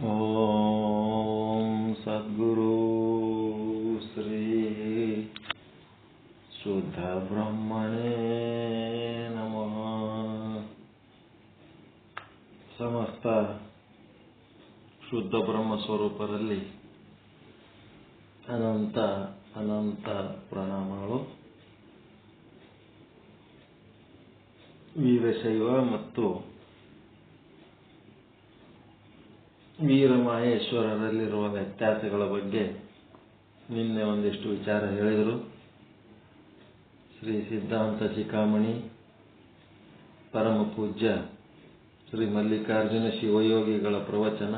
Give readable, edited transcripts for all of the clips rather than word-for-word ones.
ಓಂ ಸದ್ಗುರು ಶ್ರೀ ಶುದ್ಧ ಬ್ರಹ್ಮಣೇ ನಮಃ. ಸಮಸ್ತ ಶುದ್ಧ ಬ್ರಹ್ಮ ಸ್ವರೂಪರಲ್ಲಿ ಅನಂತ ಅನಂತ ಪ್ರಣಾಮಗಳು. ವೀರಶೈವ ಮತ್ತು ವೀರಮಹೇಶ್ವರರಲ್ಲಿರುವ ವ್ಯತ್ಯಾಸಗಳ ಬಗ್ಗೆ ನಿನ್ನೆ ಒಂದಿಷ್ಟು ವಿಚಾರ ಹೇಳಿದರು. ಶ್ರೀ ಸಿದ್ಧಾಂತ ಶಿಖಾಮಣಿ ಪರಮ ಪೂಜ್ಯ ಶ್ರೀ ಮಲ್ಲಿಕಾರ್ಜುನ ಶಿವಯೋಗಿಗಳ ಪ್ರವಚನ,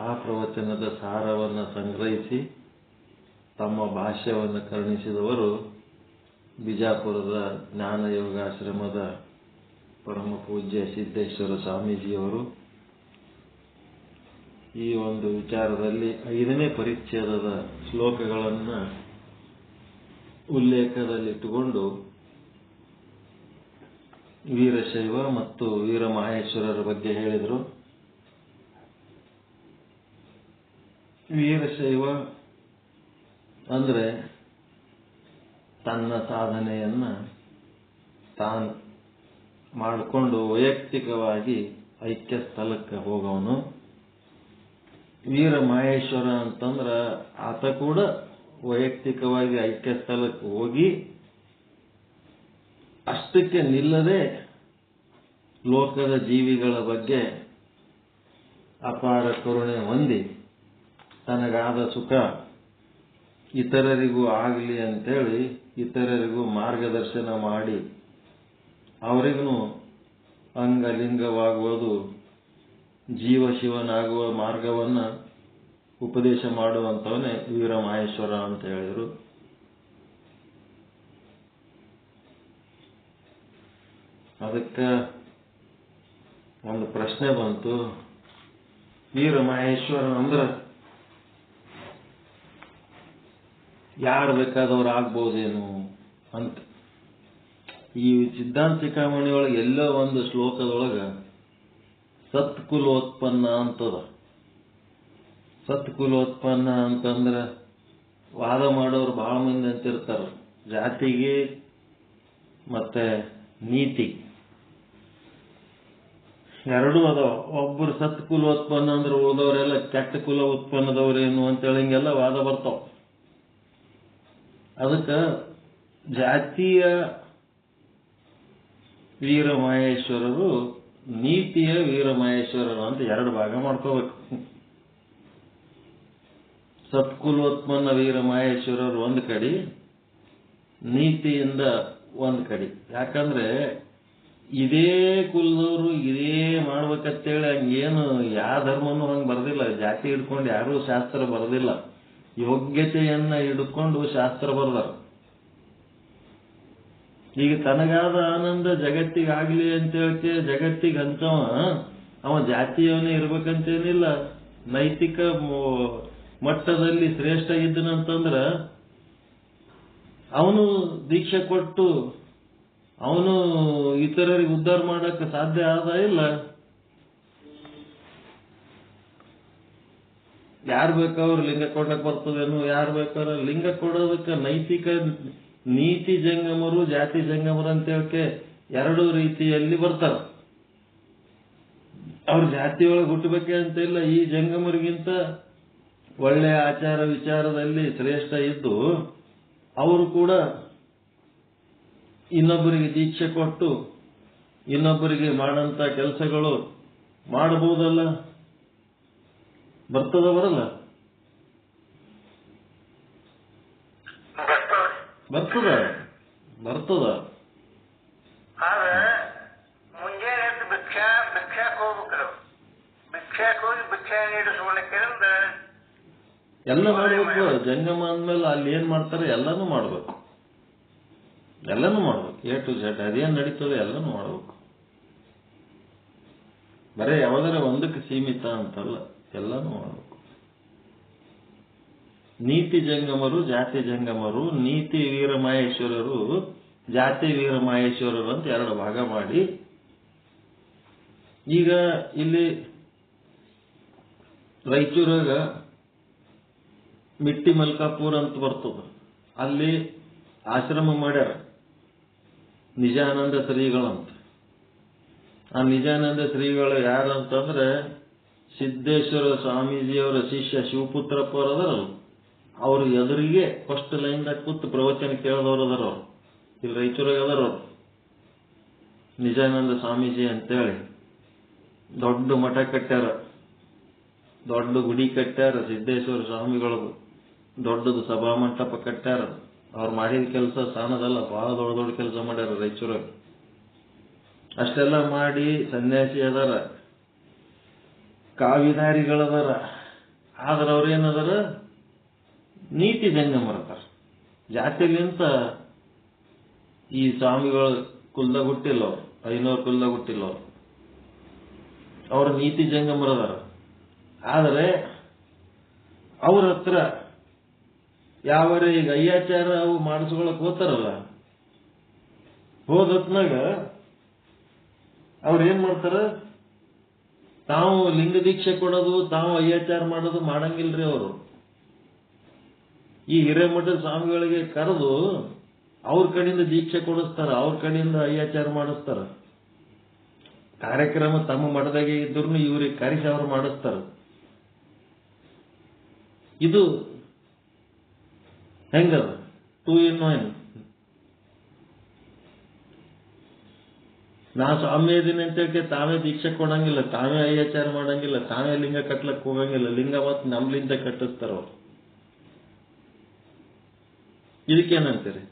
ಆ ಪ್ರವಚನದ ಸಾರವನ್ನು ಸಂಗ್ರಹಿಸಿ ತಮ್ಮ ಭಾಷ್ಯವನ್ನು ಕರುಣಿಸಿದವರು ಬಿಜಾಪುರದ ಜ್ಞಾನಯೋಗಾಶ್ರಮದ ಪರಮ ಪೂಜ್ಯ ಸಿದ್ದೇಶ್ವರ ಸ್ವಾಮೀಜಿಯವರು. ಈ ಒಂದು ವಿಚಾರದಲ್ಲಿ 5ನೇ ಪರಿಚ್ಛೇದದ ಶ್ಲೋಕಗಳನ್ನು ಉಲ್ಲೇಖದಲ್ಲಿಟ್ಟುಕೊಂಡು ವೀರಶೈವ ಮತ್ತು ವೀರಮಹೇಶ್ವರರ ಬಗ್ಗೆ ಹೇಳಿದರು. ವೀರಶೈವ ಅಂದರೆ ತನ್ನ ಸಾಧನೆಯನ್ನು ತಾನು ಮಾಡಿಕೊಂಡು ವೈಯಕ್ತಿಕವಾಗಿ ಐಕ್ಯ ಸ್ಥಳಕ್ಕೆ ಹೋಗೋನು. ವೀರಮಹೇಶ್ವರ ಅಂತಂದ್ರೆ ಆತ ಕೂಡ ವೈಯಕ್ತಿಕವಾಗಿ ಐಕ್ಯ ಸ್ಥಳಕ್ಕೆ ಹೋಗಿ ಅಷ್ಟಕ್ಕೆ ನಿಲ್ಲದೆ ಲೋಕದ ಜೀವಿಗಳ ಬಗ್ಗೆ ಅಪಾರ ಕರುಣೆ ಹೊಂದಿ ತನಗಾದ ಸುಖ ಇತರರಿಗೂ ಆಗಲಿ ಅಂತೇಳಿ ಇತರರಿಗೂ ಮಾರ್ಗದರ್ಶನ ಮಾಡಿ ಅವರಿಗೂ ಅಂಗಲಿಂಗವಾಗುವುದು ಜೀವ ಶಿವನಾಗುವ ಮಾರ್ಗವನ್ನು ಉಪದೇಶ ಮಾಡುವಂಥವನೇ ವೀರಮಹೇಶ್ವರ ಅಂತ ಹೇಳಿದರು. ಅದಕ್ಕೆ ಒಂದು ಪ್ರಶ್ನೆ ಬಂತು, ವೀರಮಹೇಶ್ವರ ಅಂದ್ರೆ ಯಾರು ಬೇಕಾದವ್ರು ಆಗ್ಬೋದೇನು ಅಂತ. ಈ ಸಿದ್ಧಾಂತ ಶಿಖಾಮಣಿಯೊಳಗೆ ಎಲ್ಲೋ ಒಂದು ಶ್ಲೋಕದೊಳಗೆ ಸತ್ಕುಲೋತ್ಪನ್ನ ಅಂತದ. ಸತ್ಕುಲೋತ್ಪನ್ನ ಅಂತಂದ್ರೆ ವಾದ ಮಾಡೋರು ಬಹಳ ಮಂದಿ ಅಂತಿರ್ತಾರ, ಜಾತಿಗೆ ಮತ್ತೆ ನೀತಿ ಎರಡೂ ಅದಾವ. ಒಬ್ಬರು ಸತ್ಕುಲೋತ್ಪನ್ನ ಅಂದ್ರೆ ಉಳಿದವರೆಲ್ಲ ಕೆಟ್ಟ ಕುಲ ಉತ್ಪನ್ನದವ್ರೇನು ಅಂತೇಳಿ ಹಿಂಗೆಲ್ಲ ವಾದ ಬರ್ತಾವ. ಅದಕ್ಕೆ ಜಾತಿಯ ವೀರಮಹೇಶ್ವರರು, ನೀತಿಯ ವೀರಮಹೇಶ್ವರರು ಅಂತ ಎರಡು ಭಾಗ ಮಾಡ್ಕೋಬೇಕು. ಸತ್ಕುಲೋತ್ಪನ್ನ ವೀರಮಹೇಶ್ವರರು ಒಂದು ಕಡೆ, ನೀತಿಯಿಂದ ಒಂದು ಕಡೆ. ಯಾಕಂದ್ರೆ ಇದೇ ಕುಲದವರು ಇದೇ ಮಾಡ್ಬೇಕಂತೇಳಿ ಹಂಗೇನು ಯಾವ ಧರ್ಮನೂ ಹಂಗೆ ಬರೆದಿಲ್ಲ. ಜಾತಿ ಹಿಡ್ಕೊಂಡು ಯಾರೂ ಶಾಸ್ತ್ರ ಬರೆದಿಲ್ಲ, ಯೋಗ್ಯತೆಯನ್ನ ಹಿಡ್ಕೊಂಡು ಶಾಸ್ತ್ರ ಬರೆದಾರ. ಈಗ ತನಗಾದ ಆನಂದ ಜಗತ್ತಿಗಾಗ್ಲಿ ಅಂತ ಹೇಳ್ಕೆ ಜಗತ್ತಿಗೆ ಹಂಚವ ಅವ ಜಾತಿಯವನೇ ಇರ್ಬೇಕಂತೇನಿಲ್ಲ. ನೈತಿಕ ಮಟ್ಟದಲ್ಲಿ ಶ್ರೇಷ್ಠ ಇದ್ದನಂತಂದ್ರ ಅವನು ದೀಕ್ಷೆ ಕೊಟ್ಟು ಅವನು ಇತರರಿಗೆ ಉದ್ಧಾರ ಮಾಡಕ್ಕೆ ಸಾಧ್ಯ ಆದ ಇಲ್ಲ. ಯಾರು ಬೇಕಾದ್ರು ಲಿಂಗ ಕೊಡಕ್ ಬರ್ತದೇನು, ಯಾರು ಬೇಕಾದ್ರೆ ಲಿಂಗ ಕೊಡೋದಕ್ಕೆ ನೈತಿಕ ನೀತಿ ಜಂಗಮರು ಜಾತಿ ಜಂಗಮರು ಅಂತ ಹೇಳಕ್ಕೆ ಎರಡು ರೀತಿಯಲ್ಲಿ ಬರ್ತಾರ. ಅವ್ರ ಜಾತಿಯೊಳಗೆ ಹುಟ್ಟಬೇಕೆ ಅಂತ ಇಲ್ಲ. ಈ ಜಂಗಮರಿಗಿಂತ ಒಳ್ಳೆಯ ಆಚಾರ ವಿಚಾರದಲ್ಲಿ ಶ್ರೇಷ್ಠ ಇದ್ದು ಅವರು ಕೂಡ ಇನ್ನೊಬ್ಬರಿಗೆ ದೀಕ್ಷೆ ಕೊಟ್ಟು ಇನ್ನೊಬ್ಬರಿಗೆ ಮಾಡಂತ ಕೆಲಸಗಳು ಮಾಡಬಹುದಲ್ಲ. ಬರ್ತದ ಬರಲ್ಲ? ಬರ್ತದ ಬರ್ತದ. ಮುಂಜಾನೆ ಭಿಕ್ಷಾಕ್ ಹೋಗ್ಬೇಕ್ರು. ಭಿಕ್ಷಾಕ್ ಹೋಗಿ ಭಿಕ್ಷಾ ನೀಡಿಸ್ಕೊಳ್ಳಕ್ಕಿಂದ ಎಲ್ಲ ಮಾಡ್ಬೇಕು. ಜಂಗಮ ಅಂದ್ಮೇಲೆ ಅಲ್ಲಿ ಏನ್ ಮಾಡ್ತಾರೆ ಎಲ್ಲಾನು ಮಾಡ್ಬೇಕು. ಎಲ್ಲಾನು ಮಾಡ್ಬೇಕು, ಎ ಟು ಝೆಡ್ ಅದೇನ್ ನಡೀತದೆ ಎಲ್ಲಾನು ಮಾಡ್ಬೇಕು. ಬರೇ ಯಾವ್ದಾರ ಒಂದಕ್ಕೆ ಸೀಮಿತ ಅಂತಲ್ಲ, ಎಲ್ಲಾನು ಮಾಡ್ಬೇಕು. ನೀತಿ ಜಂಗಮರು ಜಾತಿ ಜಂಗಮರು, ನೀತಿ ವೀರಮಹೇಶ್ವರರು ಜಾತಿ ವೀರಮಹೇಶ್ವರರು ಅಂತ ಎರಡು ಭಾಗ ಮಾಡಿ ಈಗ ಇಲ್ಲಿ ರಾಯಚೂರಾಗ ಮಿಟ್ಟಿ ಮಲ್ಕಾಪುರ ಅಂತ ಬರ್ತದ. ಅಲ್ಲಿ ಆಶ್ರಮ ಮಾಡ್ಯಾರ ನಿಜಾನಂದ ಶ್ರೀಗಳಂತ. ಆ ನಿಜಾನಂದ ಶ್ರೀಗಳು ಯಾರಂತಂದ್ರೆ ಸಿದ್ದೇಶ್ವರ ಸ್ವಾಮೀಜಿಯವರ ಶಿಷ್ಯ ಶಿವಪುತ್ರಪ್ಪ ಅವರು ಅದರಲ್ಲ, ಅವ್ರ ಎದುರಿಗೆ ಫಸ್ಟ್ ಲೈನ್ದಾಗ ಕೂತು ಪ್ರವಚನ ಕೇಳಿದವರು ಅದರ. ಅವ್ರು ಇಲ್ಲಿ ರಾಯಚೂರಾಗ ಅದರವ್ರು ನಿಜಾನಂದ ಸ್ವಾಮೀಜಿ ಅಂತೇಳಿ ದೊಡ್ಡ ಮಠ ಕಟ್ಟ್ಯಾರ, ದೊಡ್ಡ ಗುಡಿ ಕಟ್ಟ್ಯಾರ. ಸಿದ್ದೇಶ್ವರ ಸ್ವಾಮಿಗಳದು ದೊಡ್ಡದು ಸಭಾ ಮಂಟಪ ಕಟ್ಟ್ಯಾರ. ಅವ್ರು ಮಾಡಿದ ಕೆಲಸ ಸಾಣದಲ್ಲ, ಬಹಳ ದೊಡ್ಡ ದೊಡ್ಡ ಕೆಲಸ ಮಾಡ್ಯಾರ ರಾಯಚೂರಾಗ. ಅಷ್ಟೆಲ್ಲ ಮಾಡಿ ಸನ್ಯಾಸಿ ಅದಾರ, ಕಾವಿಧಾರಿಗಳದಾರ. ಆದ್ರೆ ಅವ್ರೇನದಾರ ನೀತಿ ಜಂಗಮರದಾರ. ಜಾತಿಲಿಂತ ಈ ಸ್ವಾಮಿಗಳು ಕುಲ್ದಾಗ ಹುಟ್ಟಿಲ್ಲ, ಅವ್ರು ಐನೂರು ಕುಲ್ದಾಗ ಹುಟ್ಟಿಲ್ಲ. ಅವ್ರ ನೀತಿ ಜಂಗಮರದಾರ. ಆದರೆ ಅವ್ರ ಹತ್ರ ಯಾವರ ಈಗ ಅಯ್ಯಾಚಾರ ಅವು ಮಾಡಿಸ್ಕೊಳಕ್ ಹೋಗ್ತಾರಲ್ಲ, ಹೋದತ್ನಾಗ ಅವ್ರ ಏನ್ ಮಾಡ್ತಾರ, ತಾವು ಲಿಂಗ ದೀಕ್ಷೆ ಕೊಡೋದು, ತಾವು ಅಯ್ಯಾಚಾರ ಮಾಡೋದು ಮಾಡಂಗಿಲ್ರಿ ಅವರು. ಈ ಹಿರೇಮಠದ ಸ್ವಾಮಿಗಳಿಗೆ ಕರೆದು ಅವ್ರ ಕಡೆಯಿಂದ ದೀಕ್ಷೆ ಕೊಡಿಸ್ತಾರ, ಅವ್ರ ಕಡೆಯಿಂದ ಅಯ್ಯಾಚಾರ ಮಾಡಿಸ್ತಾರ. ಕಾರ್ಯಕ್ರಮ ತಮ್ಮ ಮಠದಾಗೆ ಇದ್ರು ಇವ್ರಿಗೆ ಕರೆಸಿ ಅವ್ರು ಮಾಡಿಸ್ತಾರ. ಇದು ಹೆಂಗದ 2 in 1. ನಾ ಸ್ವಾಮಿ ಇದೀನಿ ಅಂತ ತಾವೇ ದೀಕ್ಷೆ ಕೊಡಂಗಿಲ್ಲ, ತಾವೇ ಅಯ್ಯಾಚಾರ ಮಾಡಂಗಿಲ್ಲ, ತಾವೇ ಲಿಂಗ ಕಟ್ಲಕ್ ಹೋಗಂಗಿಲ್ಲ. ಲಿಂಗ ಮತ್ ನಮ್ಲಿಂದ ಕಟ್ಟಿಸ್ತಾರ ಅವ್ರು. ಇದಕ್ಕೇನಂತೀರಿ?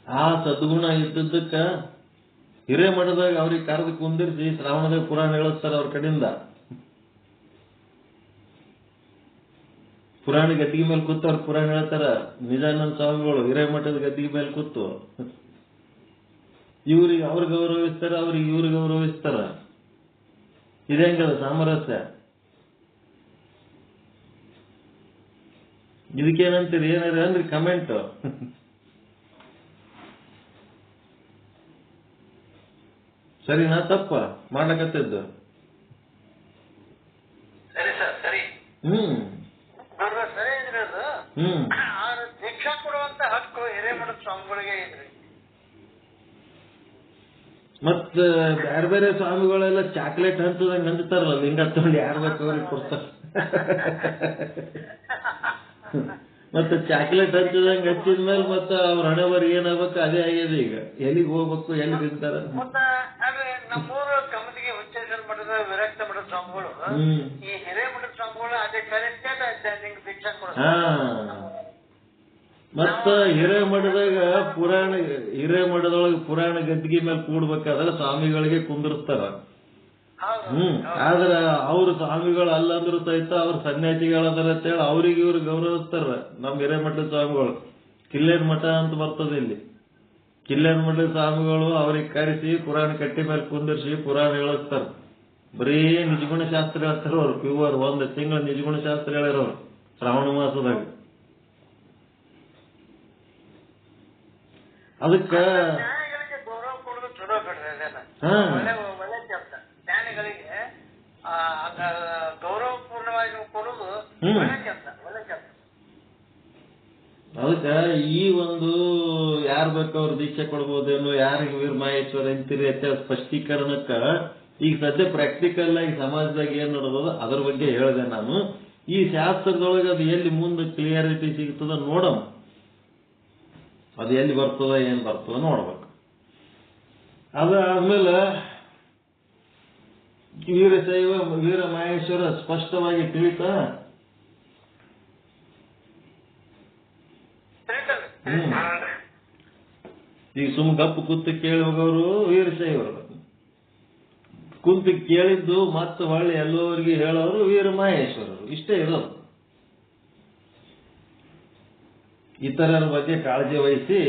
ಆ ಸದ್ಗುಣ ಇದ್ದಕ್ಕ ಹಿರೇಮಠದಾಗ ಅವ್ರಿಗೆ ಕರೆದು ಕುಂದಿರಿಸಿ ಶ್ರಾವಣದಾಗ ಪುರಾಣ ಹೇಳಿಸ್ತಾರ. ಅವ್ರ ಕಡೆಯಿಂದ ಪುರಾಣ ಗದ್ದಿಗೆ ಮೇಲೆ ಕೂತು ಅವ್ರ ಪುರಾಣ ಹೇಳ್ತಾರ. ನಿಜಾನಂದ ಸ್ವಾಮಿಗಳು ಹಿರೇಮಠದ ಗದ್ದಿಗೆ ಮೇಲೆ ಕೂತು ಇವ್ರಿಗೆ ಅವ್ರ ಗೌರವಿಸ್ತಾರ, ಅವ್ರಿಗೆ ಇವ್ರಿಗೆ ಗೌರವಿಸ್ತಾರ. ಇದೇಂಗದ ಸಾಮರಸ್ಯ? ಇದಕ್ಕೇನಂತೀರಿ? ಏನಾರ ಅಂದ್ರಿ ಕಮೆಂಟ್. ಸರಿನಾ ತಪ್ಪ ಮಾಡ್ಲಕತ್ತಿದ್ದು? ಸರಿ ಸರ್, ಸರಿ. ಸರಿ ಇದ್ರಿ ಅದು. ದೀಕ್ಷಾ ಕೊಡುವಂತ ಹಕ್ಕು ಹಿರೇಮಠದ ಸ್ವಾಮಿಗಳಿಗೆ ಇದ್ರಿ. ಮತ್ತ ಬೇರೆ ಬೇರೆ ಸ್ವಾಮಿಗಳೆಲ್ಲ ಚಾಕ್ಲೇಟ್ ಹಂಚದಂಗ ಹಂಚ್ತಾರಲ್ಲ, ಲಿಂಗ ತಗೊಂಡು ಯಾರು ಬೇಕು ಅವ್ರಿಗೆ ಕೊಡ್ತಾರ. ಮತ್ತೆ ಚಾಕ್ಲೇಟ್ ಹಂಚದಂಗ ಹಚ್ಚಿದ್ಮೇಲೆ ಮತ್ತ ಅವ್ರ ಹಣೆಬರಿ ಏನಾಗ್ಬೇಕು ಅದೇ ಆಗ್ಯದ. ಈಗ ಎಲ್ಲಿಗೆ ಹೋಗ್ಬೇಕು, ಎಲ್ಲಿ ತಿಂತಾರ? ನಮ್ಮೂರು ಕಮದಿಗೆ ಹುಚ್ಚೇಶ್ವರ ಮಠದ ವಿರಕ್ತ ಮಠದ ಸ್ವಾಮಿಗಳು ಈ ಹಿರೇಮಠದ ಸ್ವಾಮಿಗಳು ಅದೇ ಕರೆಕ್ಟ್ ನಿಂಗೆ ದೀಕ್ಷಾ ಕೊಡ್ತಾರೆ. ಮತ್ತ ಹಿರೇಮಠದಾಗ ಹಿರೇಮಠದೊಳಗೆ ಪುರಾಣ ಗದ್ದಿಗೆ ಮೇಲೆ ಕೂಡ್ಬೇಕಾದ್ರೆ ಸ್ವಾಮಿಗಳಿಗೆ ಕುಂದಿರ್ತಾರ. ಆದ್ರ ಅವ್ರ ಸ್ವಾಮಿಗಳು ಅಲ್ಲಂದ್ರು ಸಹಿತ ಅವ್ರ ಸನ್ಯಾಸಿಗಳದಾರ ಅಂತೇಳಿ ಅವ್ರಿಗೆ ಇವ್ರು ಗೌರವಿಸ್ತಾರ. ನಮ್ ಹಿರೇಮಠದ ಸ್ವಾಮಿಗಳು ಕಿಲ್ಲೇರ್ ಮಠ ಅಂತ ಬರ್ತದೆ ಇಲ್ಲಿ. ಕಿಲ್ಲೇರ್ ಮಠದ ಸ್ವಾಮಿಗಳು ಅವ್ರಿಗೆ ಕರೆಸಿ ಪುರಾಣ ಕಟ್ಟಿ ಮೇಲೆ ಕುಂದಿರ್ಸಿ ಪುರಾಣ ಹೇಳಿಸ್ತಾರ. ಬರೀ ನಿಜಗುಣ ಶಾಸ್ತ್ರ ಹೇಳ್ತಾರ ಅವ್ರು. ಪ್ಯೂರ್ 1 ತಿಂಗಳ ನಿಜಗುಣ ಶಾಸ್ತ್ರ ಹೇಳ್ಯಾರ ಶ್ರಾವಣ ಮಾಸದಾಗ. ಅದಕ್ಕ ಗೌರವ ಕೊಡೋದು ಚಲೋ ಬಿಡ್ರಿ. ಅದೆಲ್ಲ ಒಳ್ಳೆ ಕೆಲಸ. ಜ್ಞಾನಿಗಳಿಗೆ ಗೌರವಪೂರ್ಣವಾಗಿ ಕೊಡೋದು ಒಳ್ಳೆ ಕೆಲಸ, ಒಳ್ಳೆ ಕೆಲಸ. ಅದಕ್ಕ ಈ ಒಂದು ಯಾರು ಬೇಕವ್ರು ದೀಕ್ಷೆ ಕೊಡ್ಬೋದೇನು, ಯಾರಿಗೆ ವೀರ ಮಹೇಶ್ವರ ಅಂತೀರಿ ಅಂತ ಸ್ಪಷ್ಟೀಕರಣಕ್ಕ ಈಗ ಸದ್ಯ ಪ್ರಾಕ್ಟಿಕಲ್ ಆಗಿ ಸಮಾಜದಾಗ ಏನ್ ನಡೆದದ ಅದ್ರ ಬಗ್ಗೆ ಹೇಳಿದೆ ನಾನು. ಈ ಶಾಸ್ತ್ರದೊಳಗೆ ಅದು ಎಲ್ಲಿ ಮುಂದೆ ಕ್ಲಿಯರಿಟಿ ಸಿಗ್ತದ ನೋಡೋಣ. ಅದು ಎಲ್ಲಿ ಬರ್ತದ ಏನ್ ಬರ್ತದ ನೋಡ್ಬೇಕು. ಅದಾದ್ಮೇಲೆ ವೀರಶೈವ ವೀರ ಮಹೇಶ್ವರ ಸ್ಪಷ್ಟವಾಗಿ ತಿಳಿತಾ? ಈಗ ಸುಮ್ ಗಪ್ಪು ಕೂತು ಕೇಳಿ ಹೋಗೋರು ವೀರಶೈವರು, ಕುಂತು ಕೇಳಿದ್ದು ಮತ್ತೆ ಹೊಳ್ಳಿ ಎಲ್ಲರಿಗೆ ಹೇಳೋರು ವೀರ ಮಹೇಶ್ವರರು. ಇಷ್ಟೇ ಇರೋದು. ಇತರರ ಬಗ್ಗೆ ಕಾಳಜಿ ವಹಿಸಿ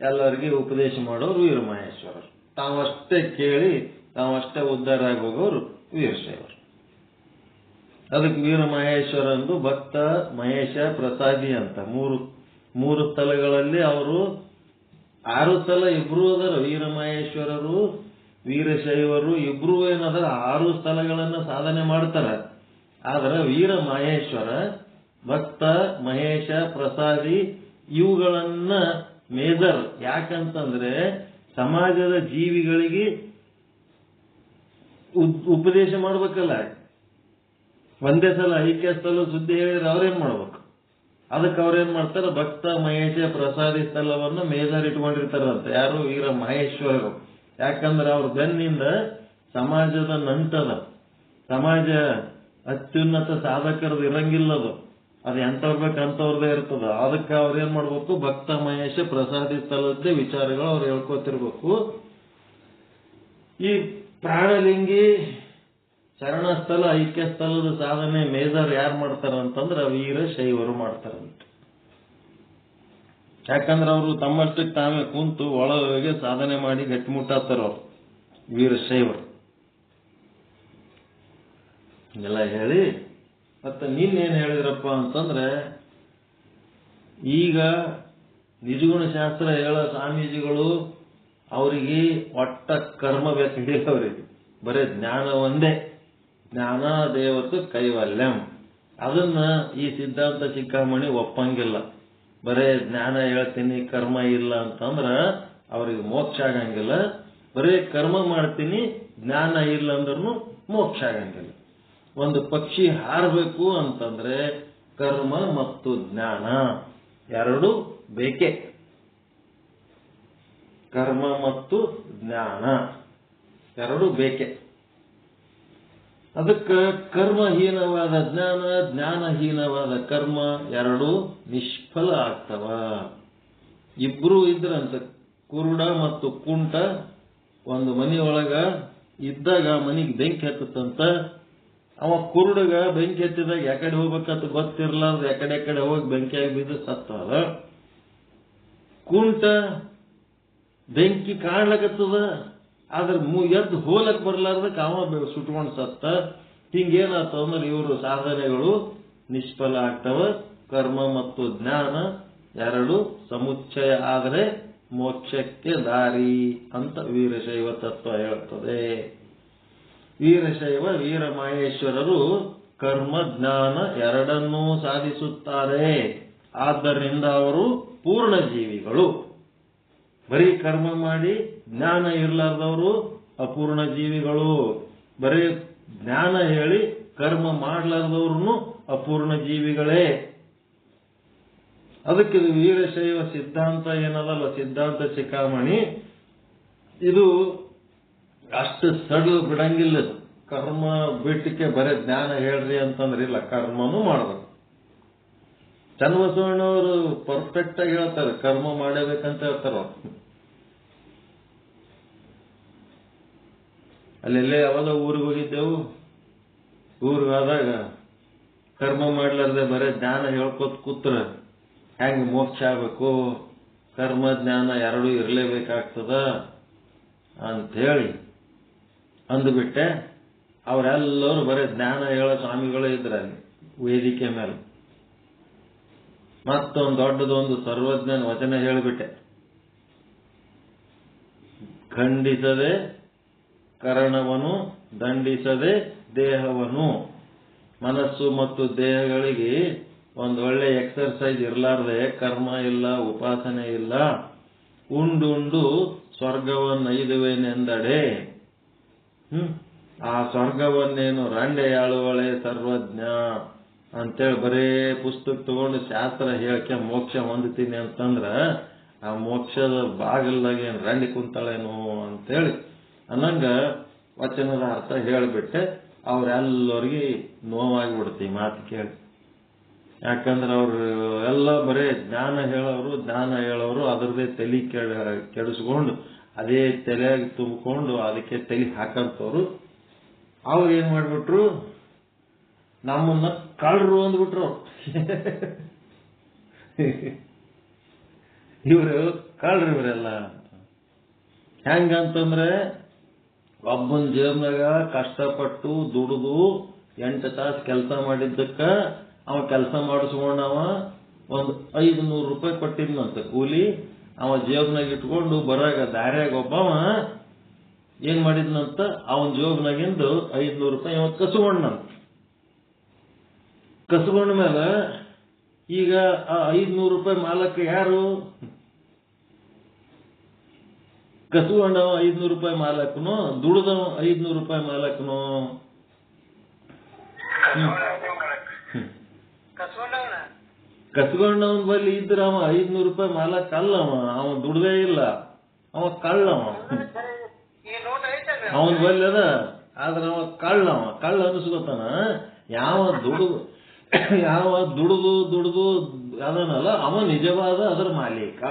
ಎಲ್ಲರಿಗೆ ಉಪದೇಶ ಮಾಡೋರು ವೀರ ಮಹೇಶ್ವರರು. ತಾವಷ್ಟೇ ಕೇಳಿ ತಾವಷ್ಟೇ ಉದ್ಧಾರ ಆಗಿ ಹೋಗೋರು ವೀರಶೈವರು. ಅದಕ್ಕೆ ವೀರ ಮಹೇಶ್ವರ ಅಂದು ಭಕ್ತ ಮಹೇಶ ಪ್ರಸಾದಿ ಅಂತ 3 ಸ್ಥಳಗಳಲ್ಲಿ ಅವರು 6 ಸ್ಥಳ ಇಬ್ರು ಅದರ, ವೀರಮಹೇಶ್ವರರು ವೀರಶೈವರು ಇಬ್ರು ಏನದರ 6 ಸ್ಥಳಗಳನ್ನ ಸಾಧನೆ ಮಾಡ್ತಾರ. ಆದ್ರೆ ವೀರಮಹೇಶ್ವರ, ಭಕ್ತ ಮಹೇಶ, ಪ್ರಸಾದಿ ಇವುಗಳನ್ನ ಮೇಜರ್. ಯಾಕಂತಂದ್ರೆ ಸಮಾಜದ ಜೀವಿಗಳಿಗೆ ಉಪದೇಶ ಮಾಡ್ಬೇಕಲ್ಲ. ಒಂದೇ ಸಲ ಐಕ್ಯ ಸ್ಥಳ ಸುದ್ದಿ ಹೇಳಿದ್ರೆ ಅವ್ರೇನ್ ಮಾಡ್ಬೇಕು? ಅದಕ್ಕೆ ಅವ್ರೇನ್ ಮಾಡ್ತಾರ, ಭಕ್ತ ಮಹೇಶ ಪ್ರಸಾದಿ ಸ್ಥಳವನ್ನು ಮೇಜರ್ ಇಟ್ಕೊಂಡಿರ್ತಾರಂತ. ಯಾರು? ವೀರ ಮಹೇಶ್ವರರು. ಯಾಕಂದ್ರೆ ಅವ್ರ ಬೆನ್ನಿಂದ ಸಮಾಜದ ನಂಟದ, ಸಮಾಜ ಅತ್ಯುನ್ನತ ಸಾಧಕರದು ಇರಂಗಿಲ್ಲದು, ಅದು ಎಂತವ್ರ ಬೇಕಂತವ್ರದೇ ಇರ್ತದ. ಅದಕ್ಕೆ ಅವ್ರೇನ್ ಮಾಡ್ಬೇಕು, ಭಕ್ತ ಮಹೇಶ ಪ್ರಸಾದಿ ಸ್ಥಳದ್ದೇ ವಿಚಾರಗಳು ಅವ್ರು ಹೇಳ್ಕೊತಿರ್ಬೇಕು. ಈ ಪ್ರಾಣಲಿಂಗಿ ಶರಣ ಸ್ಥಳ ಐಕ್ಯ ಸ್ಥಳದ ಸಾಧನೆ ಮೇಜರ್ ಯಾರು ಮಾಡ್ತಾರ ಅಂತಂದ್ರ ವೀರಶೈವರು ಮಾಡ್ತಾರಂತ. ಯಾಕಂದ್ರೆ ಅವರು ತಮ್ಮಷ್ಟಕ್ಕೆ ತಾವೇ ಕುಂತು ಒಳಗೆ ಸಾಧನೆ ಮಾಡಿ ಗಟ್ಟಿಮುಟ್ಟಾತಾರ ಅವ್ರು ವೀರಶೈವರು ಎಲ್ಲ ಹೇಳಿ. ಮತ್ತೆ ನೀನೇನ್ ಹೇಳಿದ್ರಪ್ಪ ಅಂತಂದ್ರೆ, ಈಗ ನಿಜಗುಣ ಶಾಸ್ತ್ರ ಹೇಳೋ ಸ್ವಾಮೀಜಿಗಳು ಅವರಿಗೆ ಒಟ್ಟ ಕರ್ಮ ಬೇಕು, ಹಿಡಿಯಲ್ಲ ಅವರಿಗೆ. ಬರೇ ಜ್ಞಾನ ಒಂದೇ, ಜ್ಞಾನ ದೇವತ್ತು ಕೈವಲ್ಯಂ. ಅದನ್ನ ಈ ಸಿದ್ಧಾಂತ ಶಿಖಾಮಣಿ ಒಪ್ಪಂಗಿಲ್ಲ. ಬರೇ ಜ್ಞಾನ ಹೇಳ್ತೀನಿ ಕರ್ಮ ಇಲ್ಲ ಅಂತಂದ್ರ ಅವ್ರಿಗೆ ಮೋಕ್ಷ ಆಗಂಗಿಲ್ಲ. ಬರೇ ಕರ್ಮ ಮಾಡ್ತೀನಿ ಜ್ಞಾನ ಇಲ್ಲ ಅಂದ್ರೂ ಮೋಕ್ಷ ಆಗಂಗಿಲ್ಲ. ಒಂದು ಪಕ್ಷಿ ಹಾರಬೇಕು ಅಂತಂದ್ರೆ ಕರ್ಮ ಮತ್ತು ಜ್ಞಾನ ಎರಡು ಬೇಕೆ. ಕರ್ಮ ಮತ್ತು ಜ್ಞಾನ ಎರಡು ಬೇಕೆ. ಅದಕ್ಕೆ ಕರ್ಮಹೀನವಾದ ಜ್ಞಾನ, ಜ್ಞಾನಹೀನವಾದ ಕರ್ಮ ಎರಡು ನಿಷ್ಫಲ ಆಗ್ತವ. ಇಬ್ರು ಇದ್ರಂತ, ಕುರುಡ ಮತ್ತು ಕುಂಟ ಒಂದು ಮನೆಯೊಳಗ ಇದ್ದಾಗ ಮನಿಗೆ ಬೆಂಕಿ ಹತ್ತಂತ. ಅವ ಕುರುಡಗ ಬೆಂಕಿ ಹತ್ತಿದಾಗ ಯಾಕಡೆ ಹೋಗ್ಬೇಕಂತ ಗೊತ್ತಿರ್ಲಾರ್ದ ಯಾಕಡೆ ಹೋಗಿ ಬೆಂಕಿಯಾಗಿ ಬಿದ್ದು ಸತ್ತದ. ಕುಂಟ ಬೆಂಕಿ ಕಾಣ್ಲಕತ್ತದ, ಆದ್ರೆ ಎದ್ದು ಹೋಲಕ್ ಬರ್ಲಾರ್ದಕ್ಕೆ ಅವ ಸುಟ್ಕೊಂಡು ಸತ್ತ. ಹಿಂಗೇನಾತ ಅಂದ್ರೆ ಇವರು ಸಾಧನೆಗಳು ನಿಷ್ಫಲ ಆಗ್ತವ. ಕರ್ಮ ಮತ್ತು ಜ್ಞಾನ ಎರಡು ಸಮುಚ್ಚಯ ಆದರೆ ಮೋಕ್ಷಕ್ಕೆ ದಾರಿ ಅಂತ ವೀರಶೈವ ತತ್ವ ಹೇಳುತ್ತದೆ. ವೀರಶೈವ ವೀರಮಹೇಶ್ವರರು ಕರ್ಮ ಜ್ಞಾನ ಎರಡನ್ನೂ ಸಾಧಿಸುತ್ತಾರೆ. ಆದ್ದರಿಂದ ಅವರು ಪೂರ್ಣ ಜೀವಿಗಳು. ಬರೀ ಕರ್ಮ ಮಾಡಿ ಜ್ಞಾನ ಇರ್ಲಾರ್ದವರು ಅಪೂರ್ಣ ಜೀವಿಗಳು. ಬರೀ ಜ್ಞಾನ ಹೇಳಿ ಕರ್ಮ ಮಾಡ್ಲಾರ್ದವ್ರು ಅಪೂರ್ಣ ಜೀವಿಗಳೇ. ಅದಕ್ಕೆ ವೀರಶೈವ ಸಿದ್ಧಾಂತ ಏನದಲ್ಲ, ಸಿದ್ಧಾಂತ ಶಿಖಾಮಣಿ, ಇದು ಅಷ್ಟು ಸಡ್ಲು ಬಿಡಂಗಿಲ್ಲ. ಕರ್ಮ ಬಿಟ್ಟಕ್ಕೆ ಬರೀ ಜ್ಞಾನ ಹೇಳ್ರಿ ಅಂತಂದ್ರೆ ಇಲ್ಲ, ಕರ್ಮನೂ ಮಾಡ್ಬೇಕು. ಚನ್ನಬಸವಣ್ಣವರು ಪರ್ಫೆಕ್ಟ್ ಆಗಿ ಹೇಳ್ತಾರೆ, ಕರ್ಮ ಮಾಡಬೇಕಂತ ಹೇಳ್ತಾರ. ಅಲ್ಲೆಲ್ಲೇ ಯಾವಾಗ ಊರಿಗೆ ಹೋಗಿದ್ದೆವು, ಊರಿಗೆ ಹೋದಾಗ ಕರ್ಮ ಮಾಡ್ಲಾರ್ದೆ ಬರೇ ಜ್ಞಾನ ಹೇಳ್ಕೊತ ಕೂತ್ರ ಹೆಂಗ್ ಮೋಕ್ಷ ಆಗ್ಬೇಕು, ಕರ್ಮ ಜ್ಞಾನ ಎರಡೂ ಇರಲೇಬೇಕಾಗ್ತದ ಅಂತ ಹೇಳಿ ಅಂದುಬಿಟ್ಟೆ. ಅವರೆಲ್ಲರೂ ಬರೀ ಜ್ಞಾನ ಹೇಳೋ ಸ್ವಾಮಿಗಳೇ ಇದ್ರ ಅಲ್ಲಿ ವೇದಿಕೆ ಮೇಲೆ. ಮತ್ತೊಂದು ದೊಡ್ಡದೊಂದು ಸರ್ವಜ್ಞನ ವಚನ ಹೇಳಿಬಿಟ್ಟೆ, ಖಂಡಿಸದೆ ಕರಣವನು, ದಂಡಿಸದೆ ದೇಹವನು. ಮನಸ್ಸು ಮತ್ತು ದೇಹಗಳಿಗೆ ಒಂದು ಒಳ್ಳೆ ಎಕ್ಸರ್ಸೈಸ್ ಇರಲಾರ್ದೆ ಕರ್ಮ ಇಲ್ಲ, ಉಪಾಸನೆ ಇಲ್ಲ. ಉಂಡುಂಡು ಸ್ವರ್ಗವನ್ನೈದುವೆನೆಂದಡೆ. ಆ ಸ್ವರ್ಗವನ್ನೇನು ರಂಡೆಯಾಳುವಳೆ ಸರ್ವಜ್ಞ ಅಂತೇಳಿ ಬರೇ ಪುಸ್ತಕ ತಗೊಂಡು ಶಾಸ್ತ್ರ ಹೇಳಕ್ಕೆ ಮೋಕ್ಷ ಹೊಂದುತ್ತೀನಿ ಅಂತಂದ್ರ ಆ ಮೋಕ್ಷದ ಬಾಗಿಲ್ದಾಗ ಏನು ರಂಡಿ ಕುಂತಾಳೇನು ಅಂತೇಳಿ ಅನ್ನಂಗ ವಚನದ ಅರ್ಥ ಹೇಳಿಬಿಟ್ಟೆ. ಅವ್ರೆಲ್ಲರಿಗೆ ನೋವಾಗಿಬಿಡುತ್ತೆ ಈ ಮಾತು ಕೇಳಿ. ಯಾಕಂದ್ರೆ ಅವರು ಎಲ್ಲ ಬರೇ ಜ್ಞಾನ ಹೇಳೋರು ಅದರದೇ ತಲೆ ಕೆಡಿಸ್ಕೊಂಡು ಅದೇ ತಲೆಯಾಗಿ ತುಂಬಿಕೊಂಡು ಅದಕ್ಕೆ ತಲೆ ಹಾಕಂತವ್ರು. ಅವ್ರು ಏನ್ ಮಾಡ್ಬಿಟ್ರು, ನಮ್ಮನ್ನ ಕಳ್ರು ಅಂದ್ಬಿಟ್ರು. ಇವರು ಕಳ್ರು ಇವರೆಲ್ಲ. ಹೆಂಗಂತಂದ್ರೆ ಒಬ್ಬನ ಜೀವನಾಗ ಕಷ್ಟಪಟ್ಟು ದುಡಿದು 8 ತಾಸು ಕೆಲಸ ಮಾಡಿದ್ದಕ್ಕ ಅವ ಕೆಲಸ ಮಾಡಿಸ್ಕೊಂಡವ ಒಂದು 500 ರೂಪಾಯಿ ಕೊಟ್ಟಿದ್ನಂತ ಕೂಲಿ. ಅವ ಜೇಬ್ನಾಗ ಇಟ್ಕೊಂಡು ಬರಾಗ ದಾರ್ಯಾಗ ಒಬ್ಬವ ಏನ್ ಮಾಡಿದ್ನಂತ, ಅವನ ಜೇಬ್ನಾಗಿಂದು 500 ರೂಪಾಯಿ ಅವ ಕಸ್ಕೊಂಡಂತ. ಕಸ್ಕೊಂಡ ಮೇಲೆ ಈಗ ಆ 500 ರೂಪಾಯಿ ಮಾಲಕ ಯಾರು? ಕಸ್ಕೊಂಡವ 500 ರೂಪಾಯಿ ಮಾಲಕನು, ದುಡ್ದವ 500 ರೂಪಾಯಿ ಮಾಲಕನು? ಕಸ್ಕೊಂಡವನ್ ಬಲ್ಲಿ ಇದ್ರ ಅವ 500 ರೂಪಾಯಿ ಮಾಲಕ ಅಲ್ಲವ, ಅವ ದುಡ್ದೇ ಇಲ್ಲ, ಅವ ಕಳ್ಳವ. ಅವನ್ ಬಲ್ಲಿ ಅದ, ಆದ್ರೆ ಅವ ಕಳ್ಳ ಅನಿಸ್ಕೊತಾನ. ಯಾವ ದುಡಿದು ಅದನಲ್ಲ ಅವ ನಿಜವಾದ ಅದರ ಮಾಲೀಕ.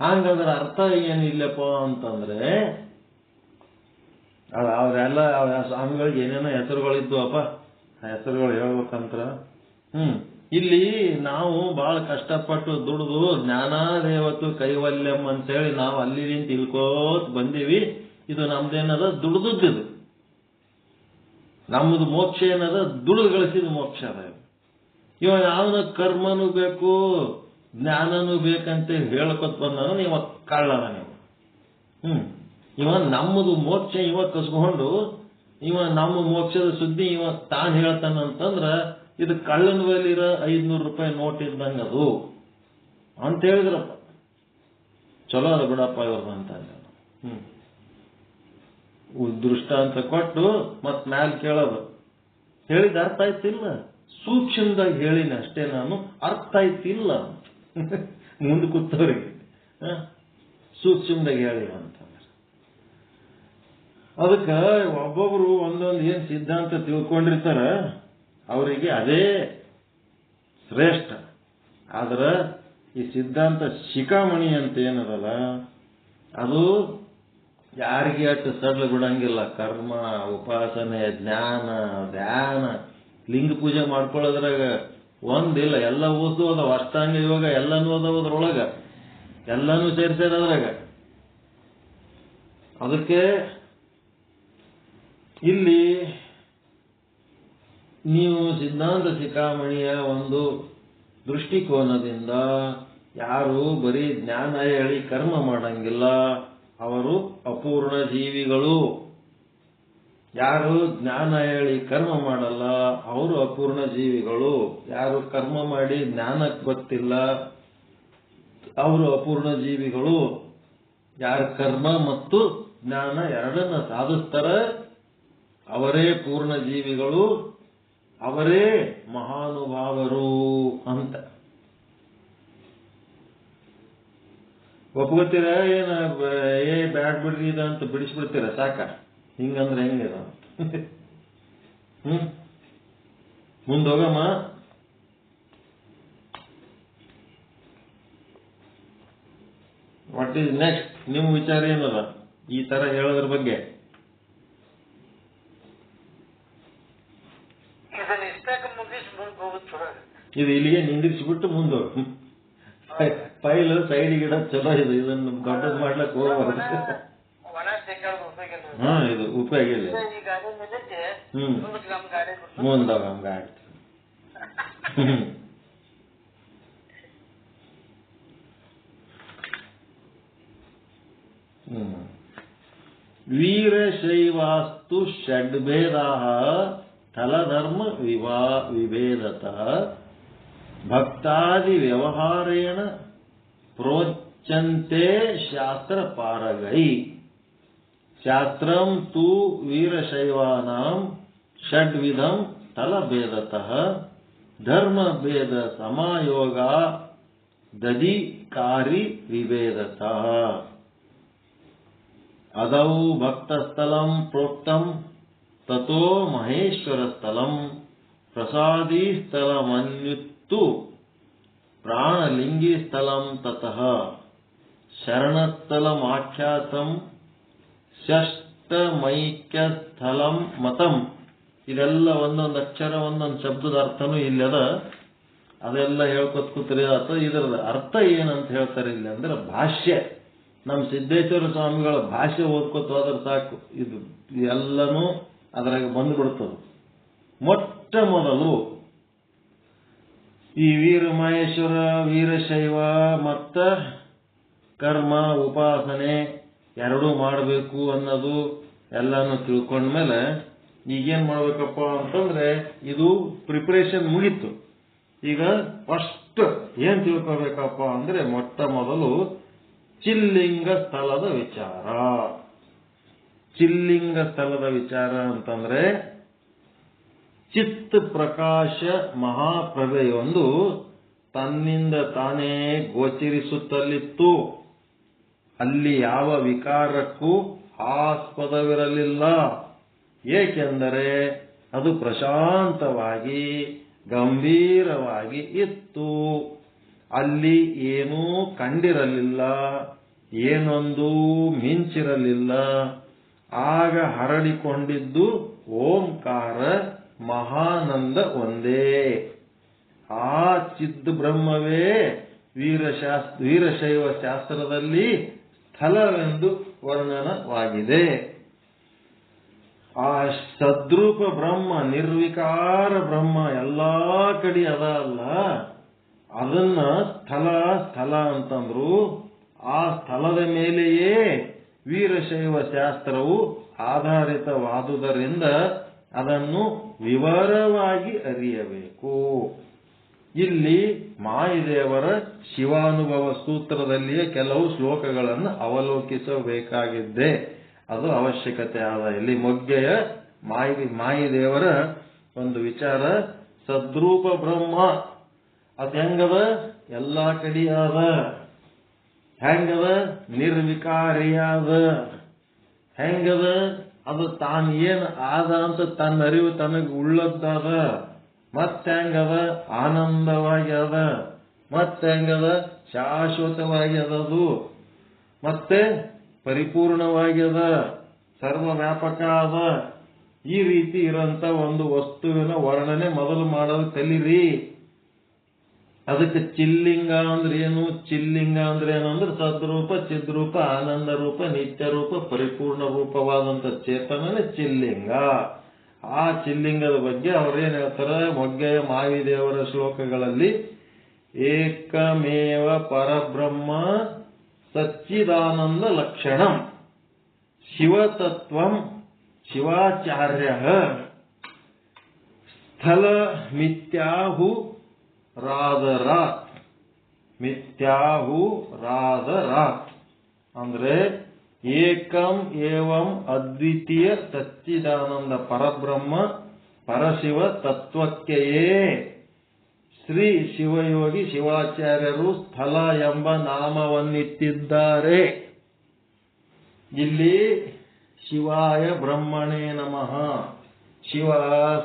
ಹಂಗದ್ರ ಅರ್ಥ ಏನಿಲ್ಲಪ್ಪ ಅಂತಂದ್ರೆ, ಅವ್ರೆಲ್ಲ ಸ್ವಾಮಿಗಳಿಗೆ ಏನೇನೋ ಹೆಸರುಗಳಿದ್ವಪ್ಪ, ಹೆಸರುಗಳು ಹೇಳ್ಬೇಕಂತ. ಇಲ್ಲಿ ನಾವು ಬಹಳ ಕಷ್ಟಪಟ್ಟು ದುಡಿದು ಜ್ಞಾನಾದೇವತು ಕೈವಲ್ಯಂ ಅಂತೇಳಿ ನಾವು ಅಲ್ಲಿ ತಿಳ್ಕೋತ್ ಬಂದೀವಿ. ಇದು ನಮ್ದೇನದ, ದುಡ್ದದ್ದು. ನಮ್ಮದು ಮೋಕ್ಷ ಏನದ, ದುಡಿದು ಗಳಿಸಿದ ಮೋಕ್ಷ ಅದ. ಇವ ಯಾವನ ಕರ್ಮನೂ ಬೇಕು ಜ್ಞಾನನೂ ಬೇಕಂತ ಹೇಳ್ಕೊತ್ ಬಂದ ಇವ ಕಳ್ಳನ. ಇವ ನಮ್ಮದು ಮೋಕ್ಷ ಇವ ಕಸ್ಕೊಂಡು ಇವ ನಮ್ಮ ಮೋಕ್ಷದ ಸುದ್ದಿ ಇವ ತಾನ್ ಹೇಳ್ತಾನಂತಂದ್ರ ಇದು ಕಳ್ಳನ ಬಲ್ಲಿರೋ 500 ರೂಪಾಯಿ ನೋಟ್ ಇದ್ದಂಗ ಅದು ಅಂತ ಹೇಳಿದ್ರಪ್ಪ. ಚಲೋ ಅದ ಬಿಡಪ್ಪ ಇವ್ರದಂತ ದೃಷ್ಟಾಂತ ಕೊಟ್ಟು ಮತ್ ಮ್ಯಾಲ ಕೇಳೋದು. ಹೇಳಿದ ಅರ್ಥ ಆಯ್ತಿಲ್ಲ, ಸೂಕ್ಷ್ಮದಾಗಿ ಹೇಳಿನ ಅಷ್ಟೇ ನಾನು, ಅರ್ಥ ಆಯ್ತಿಲ್ಲ ಮುಂದೆ ಕೂತವ್ರಿಗೆ ಸೂಕ್ಷ್ಮದಾಗಿ ಹೇಳಿ ಅಂತಂದ್ರೆ. ಅದಕ್ಕೆ ಒಬ್ಬೊಬ್ರು ಒಂದೊಂದು ಏನ್ ಸಿದ್ಧಾಂತ ತಿಳ್ಕೊಂಡಿರ್ತಾರ, ಅವರಿಗೆ ಅದೇ ಶ್ರೇಷ್ಠ. ಆದ್ರ ಈ ಸಿದ್ಧಾಂತ ಶಿಖಾಮಣಿ ಅಂತ ಏನದಲ್ಲ, ಅದು ಯಾರಿಗೆ ಅಷ್ಟು ಸಡ್ಲ ಬಿಡಂಗಿಲ್ಲ. ಕರ್ಮ, ಉಪಾಸನೆ, ಜ್ಞಾನ, ಧ್ಯಾನ, ಲಿಂಗ ಪೂಜೆ ಮಾಡ್ಕೊಳ್ಳೋದ್ರಾಗ ಒಂದಿಲ್ಲ, ಎಲ್ಲ ಓದು ಅದಾವ. ಅಷ್ಟಾಂಗ ಯೋಗ ಎಲ್ಲನೂ ಅದಾವದ್ರೊಳಗ, ಎಲ್ಲನೂ ಸೇರ್ಸ್ಯಾರದ್ರಾಗ. ಅದಕ್ಕೆ ಇಲ್ಲಿ ನೀವು ಸಿದ್ಧಾಂತ ಶಿಖಾಮಣಿಯ ಒಂದು ದೃಷ್ಟಿಕೋನದಿಂದ ಯಾರು ಬರೀ ಜ್ಞಾನ ಹೇಳಿ ಕರ್ಮ ಮಾಡಂಗಿಲ್ಲ, ಅವರು ಅಪೂರ್ಣ ಜೀವಿಗಳು. ಯಾರು ಜ್ಞಾನ ಹೇಳಿ ಕರ್ಮ ಮಾಡಲ್ಲ ಅವರು ಅಪೂರ್ಣ ಜೀವಿಗಳು. ಯಾರು ಕರ್ಮ ಮಾಡಿ ಜ್ಞಾನಕ್ಕೆ ಗೊತ್ತಿಲ್ಲ ಅವರು ಅಪೂರ್ಣ ಜೀವಿಗಳು. ಯಾರು ಕರ್ಮ ಮತ್ತು ಜ್ಞಾನ ಎರಡನ್ನ ಸಾಧಿಸ್ತಾರೆ ಅವರೇ ಪೂರ್ಣ ಜೀವಿಗಳು, ಅವರೇ ಮಹಾನುಭಾವರು ಅಂತ. ಒಪ್ಕೋತೀರ ಏನ? ಬ್ಯಾಡ್ ಬಿಡ್ರಿ ಅಂತ ಬಿಡಿಸ್ಬಿಡ್ತೀರ ಸಾಕ? ಹಿಂಗಂದ್ರೆ ಹೆಂಗಿದ? ಮುಂದೋಗಮ್ಮ. What is next? ನಿಮ್ಮ ವಿಚಾರ ಏನದ ಈ ತರ ಹೇಳೋದ್ರ ಬಗ್ಗೆ? ಇದು ಇಲ್ಲಿಗೆ ನಿಂದಿರಿಸಿಬಿಟ್ಟು ಮುಂದೋಗ. ಫೈಲ್ ಸೈಡಿಗೆ ಇಡ ಚಲೋ ಇದು. ಇದನ್ನು ದೊಡ್ಡದು ಮಾಡ್ಲಕ್ ಹೋಗ್ಬಾರ್ದು. ಇದು ಉಪಯೋಗ ಇಲ್ಲ. ಮುಂದೋಗ ಗಾಡಿ. ವೀರಶೈವಾಸ್ತು ಷಡ್ಭೇದಾ ಸ್ಥಳಧರ್ಮ ವಿಭೇದತಃ ಭಕ್ತಾದಿ ವ್ಯವಹಾರೇಣ ಪ್ರೋಚ್ಯಂತೆ ಶಾಸ್ತ್ರ ಪಾರಗೈ. ಶಾಸ್ತ್ರಂ ತು ವೀರಶೈವಾನಾಂ ಷಡ್ವಿಧಂ ಸ್ಥಳಭೇದತಃ ಧರ್ಮಭೇದ ಸಮಾಯೋಗ ದಧಿಕಾರಿ ವಿಭೇದತಃ. ಅದೌ ಭಕ್ತಸ್ಥಲಂ ಪ್ರೋಕ್ತಂ ತತೋ ಮಹೇಶ್ವರ ಸ್ಥಲಂ ಪ್ರಸಾದಿ ಸ್ಥಲಮನ್ಯುತ್ತು ಪ್ರಾಣಲಿಂಗಿ ಸ್ಥಲಂ ತತಃ ಶರಣಸ್ಥಲಮಾಖ್ಯಾತಂ ಷಷ್ಟಮೈಕ್ಯ ಸ್ಥಲಂ ಮತಂ. ಇದೆಲ್ಲ ಒಂದೊಂದು ಅಕ್ಷರ ಒಂದೊಂದು ಶಬ್ದದ ಅರ್ಥನೂ ಇಲ್ಲದ. ಅದೆಲ್ಲ ಹೇಳ್ಕೊತ್ ಕೂತ್ರಿ ಆತ. ಇದರ ಅರ್ಥ ಏನಂತ ಹೇಳ್ತಾರೆ ಇಲ್ಲಿ ಅಂದ್ರೆ ಭಾಷ್ಯ. ನಮ್ಮ ಸಿದ್ದೇಶ್ವರ ಸ್ವಾಮಿಗಳ ಭಾಷೆ ಓದ್ಕೊತ ಹೋದ್ರೆ ಸಾಕು, ಇದು ಎಲ್ಲನೂ ಅದ್ರಾಗ ಬಂದ್ಬಿಡ್ತದೆ. ಮೊಟ್ಟ ಮೊದಲು ಈ ವೀರ ಮಹೇಶ್ವರ ವೀರಶೈವ ಮತ್ತ ಕರ್ಮ ಉಪಾಸನೆ ಎರಡೂ ಮಾಡಬೇಕು ಅನ್ನೋದು ಎಲ್ಲಾನು ತಿಳ್ಕೊಂಡ್ಮೇಲೆ ಈಗೇನ್ ಮಾಡ್ಬೇಕಪ್ಪ ಅಂತಂದ್ರೆ ಇದು ಪ್ರಿಪರೇಷನ್ ಮುಗೀತು. ಈಗ ಫಸ್ಟ್ ಏನ್ ತಿಳ್ಕೊಬೇಕಪ್ಪ ಅಂದ್ರೆ ಮೊಟ್ಟ ಮೊದಲು ಚಿಲ್ಲಿಂಗ ಸ್ಥಳದ ವಿಚಾರ. ಚಿಲ್ಲಿಂಗ ಸ್ಥಳದ ವಿಚಾರ ಅಂತಂದ್ರೆ ಚಿತ್ತ ಪ್ರಕಾಶ ಮಹಾಪ್ರಭೆಯೊಂದು ತನ್ನಿಂದ ತಾನೇ ಗೋಚರಿಸುತ್ತಲಿತ್ತು. ಅಲ್ಲಿ ಯಾವ ವಿಕಾರಕ್ಕೂ ಆಸ್ಪದವಿರಲಿಲ್ಲ. ಏಕೆಂದರೆ ಅದು ಪ್ರಶಾಂತವಾಗಿ ಗಂಭೀರವಾಗಿ ಇತ್ತು. ಅಲ್ಲಿ ಏನೂ ಕಂಡಿರಲಿಲ್ಲ, ಏನೊಂದು ಮಿಂಚಿರಲಿಲ್ಲ. ಆಗ ಹರಡಿಕೊಂಡಿದ್ದು ಓಂಕಾರ ಮಹಾನಂದ ಒಂದೇ. ಆ ಚಿದ್ ಬ್ರಹ್ಮವೇ ವೀರಶೈವ ಶಾಸ್ತ್ರದಲ್ಲಿ ಸ್ಥಳವೆಂದು ವರ್ಣನವಾಗಿದೆ. ಆ ಸದ್ರೂಪ ಬ್ರಹ್ಮ, ನಿರ್ವಿಕಾರ ಬ್ರಹ್ಮ ಎಲ್ಲಾ ಕಡೆ ಅದ ಅಲ್ಲ, ಅದನ್ನ ಸ್ಥಳ ಅಂತಂದ್ರು. ಆ ಸ್ಥಳದ ಮೇಲೆಯೇ ವೀರಶೈವ ಶಾಸ್ತ್ರವು ಆಧಾರಿತವಾದುದರಿಂದ ಅದನ್ನು ವಿವರವಾಗಿ ಅರಿಯಬೇಕು. ಇಲ್ಲಿ ಮಾಯಿದೇವರ ಶಿವಾನುಭವ ಸೂತ್ರದಲ್ಲಿಯೇ ಕೆಲವು ಶ್ಲೋಕಗಳನ್ನು ಅವಲೋಕಿಸಬೇಕಾಗಿದ್ದೆ, ಅದು ಅವಶ್ಯಕತೆ ಆದ. ಇಲ್ಲಿ ಮೊಗ್ಗೆಯ ಮಾಯಿದೇವರ ಒಂದು ವಿಚಾರ, ಸದ್ರೂಪ ಬ್ರಹ್ಮ ಅದ್ ಹೆಂಗದ, ಎಲ್ಲಾ ಕಡೆಯಾದ. ಹೆಂಗದ, ನಿರ್ವಿಕಾರಿಯಾದ. ಹೆಂಗದ, ಅದು ತಾನು ಏನು ಆದ ಅಂತ ತನ್ನ ಅರಿವು ತನಗೆ ಉಳ್ಳದ್ದಾದ. ಮತ್ತೆ ಹೆಂಗದ, ಆನಂದವಾಗಿ ಅದ. ಮತ್ತೆ ಹೆಂಗದ, ಶಾಶ್ವತವಾಗಿ ಅದದು. ಮತ್ತೆ ಪರಿಪೂರ್ಣವಾಗಿ ಅದ, ಸರ್ವ ವ್ಯಾಪಕ ಅದ. ಈ ರೀತಿ ಇರೋಂತ ಒಂದು ವಸ್ತುವಿನ ವರ್ಣನೆ ಮೊದಲು ಮಾಡೋದು ಕಲೀರಿ. ಅದಕ್ಕೆ ಚಿಲ್ಲಿಂಗ ಅಂದ್ರೆ ಏನು, ಚಿಲ್ಲಿಂಗ ಅಂದ್ರೆ ಏನಂದ್ರೆ ಸದ್ರೂಪ, ಚಿದ್ರೂಪ, ಆನಂದ ರೂಪ, ನಿತ್ಯ ರೂಪ, ಪರಿಪೂರ್ಣ ರೂಪವಾದಂತ ಚೇತನನೇ ಚಿಲ್ಲಿಂಗ. ಆ ಚಿಲ್ಲಿಂಗದ ಬಗ್ಗೆ ಅವ್ರೇನ್ ಹೇಳ್ತಾರೆ, ಮೊಗ್ಗೆಯ ಮಾಯಿದೇವರ ಶ್ಲೋಕಗಳಲ್ಲಿ ಏಕಮೇವ ಪರಬ್ರಹ್ಮ ಸಚ್ಚಿದಾನಂದ ಲಕ್ಷಣಂ ಶಿವತತ್ವಂ ಶಿವಾಚಾರ್ಯ ಸ್ಥಳ ಮಿಥ್ಯಾಹು ರಾದರಾತ್. ಮಿಥ್ಯಾಹು ರಾದರಾತ್ ಅಂದ್ರೆ ಏಕಂ ಏವಂ ಅದ್ವಿತೀಯ ಸಚ್ಚಿದಾನಂದ ಪರಬ್ರಹ್ಮ ಪರಶಿವ ತತ್ವಕ್ಕೆಯೇ ಶ್ರೀ ಶಿವಯೋಗಿ ಶಿವಾಚಾರ್ಯರು ಸ್ಥಳ ಎಂಬ ನಾಮವನ್ನಿಟ್ಟಿದ್ದಾರೆ. ಇಲ್ಲಿ ಶಿವಾಯ ಬ್ರಹ್ಮಣೇ ನಮಃ. ಶಿವ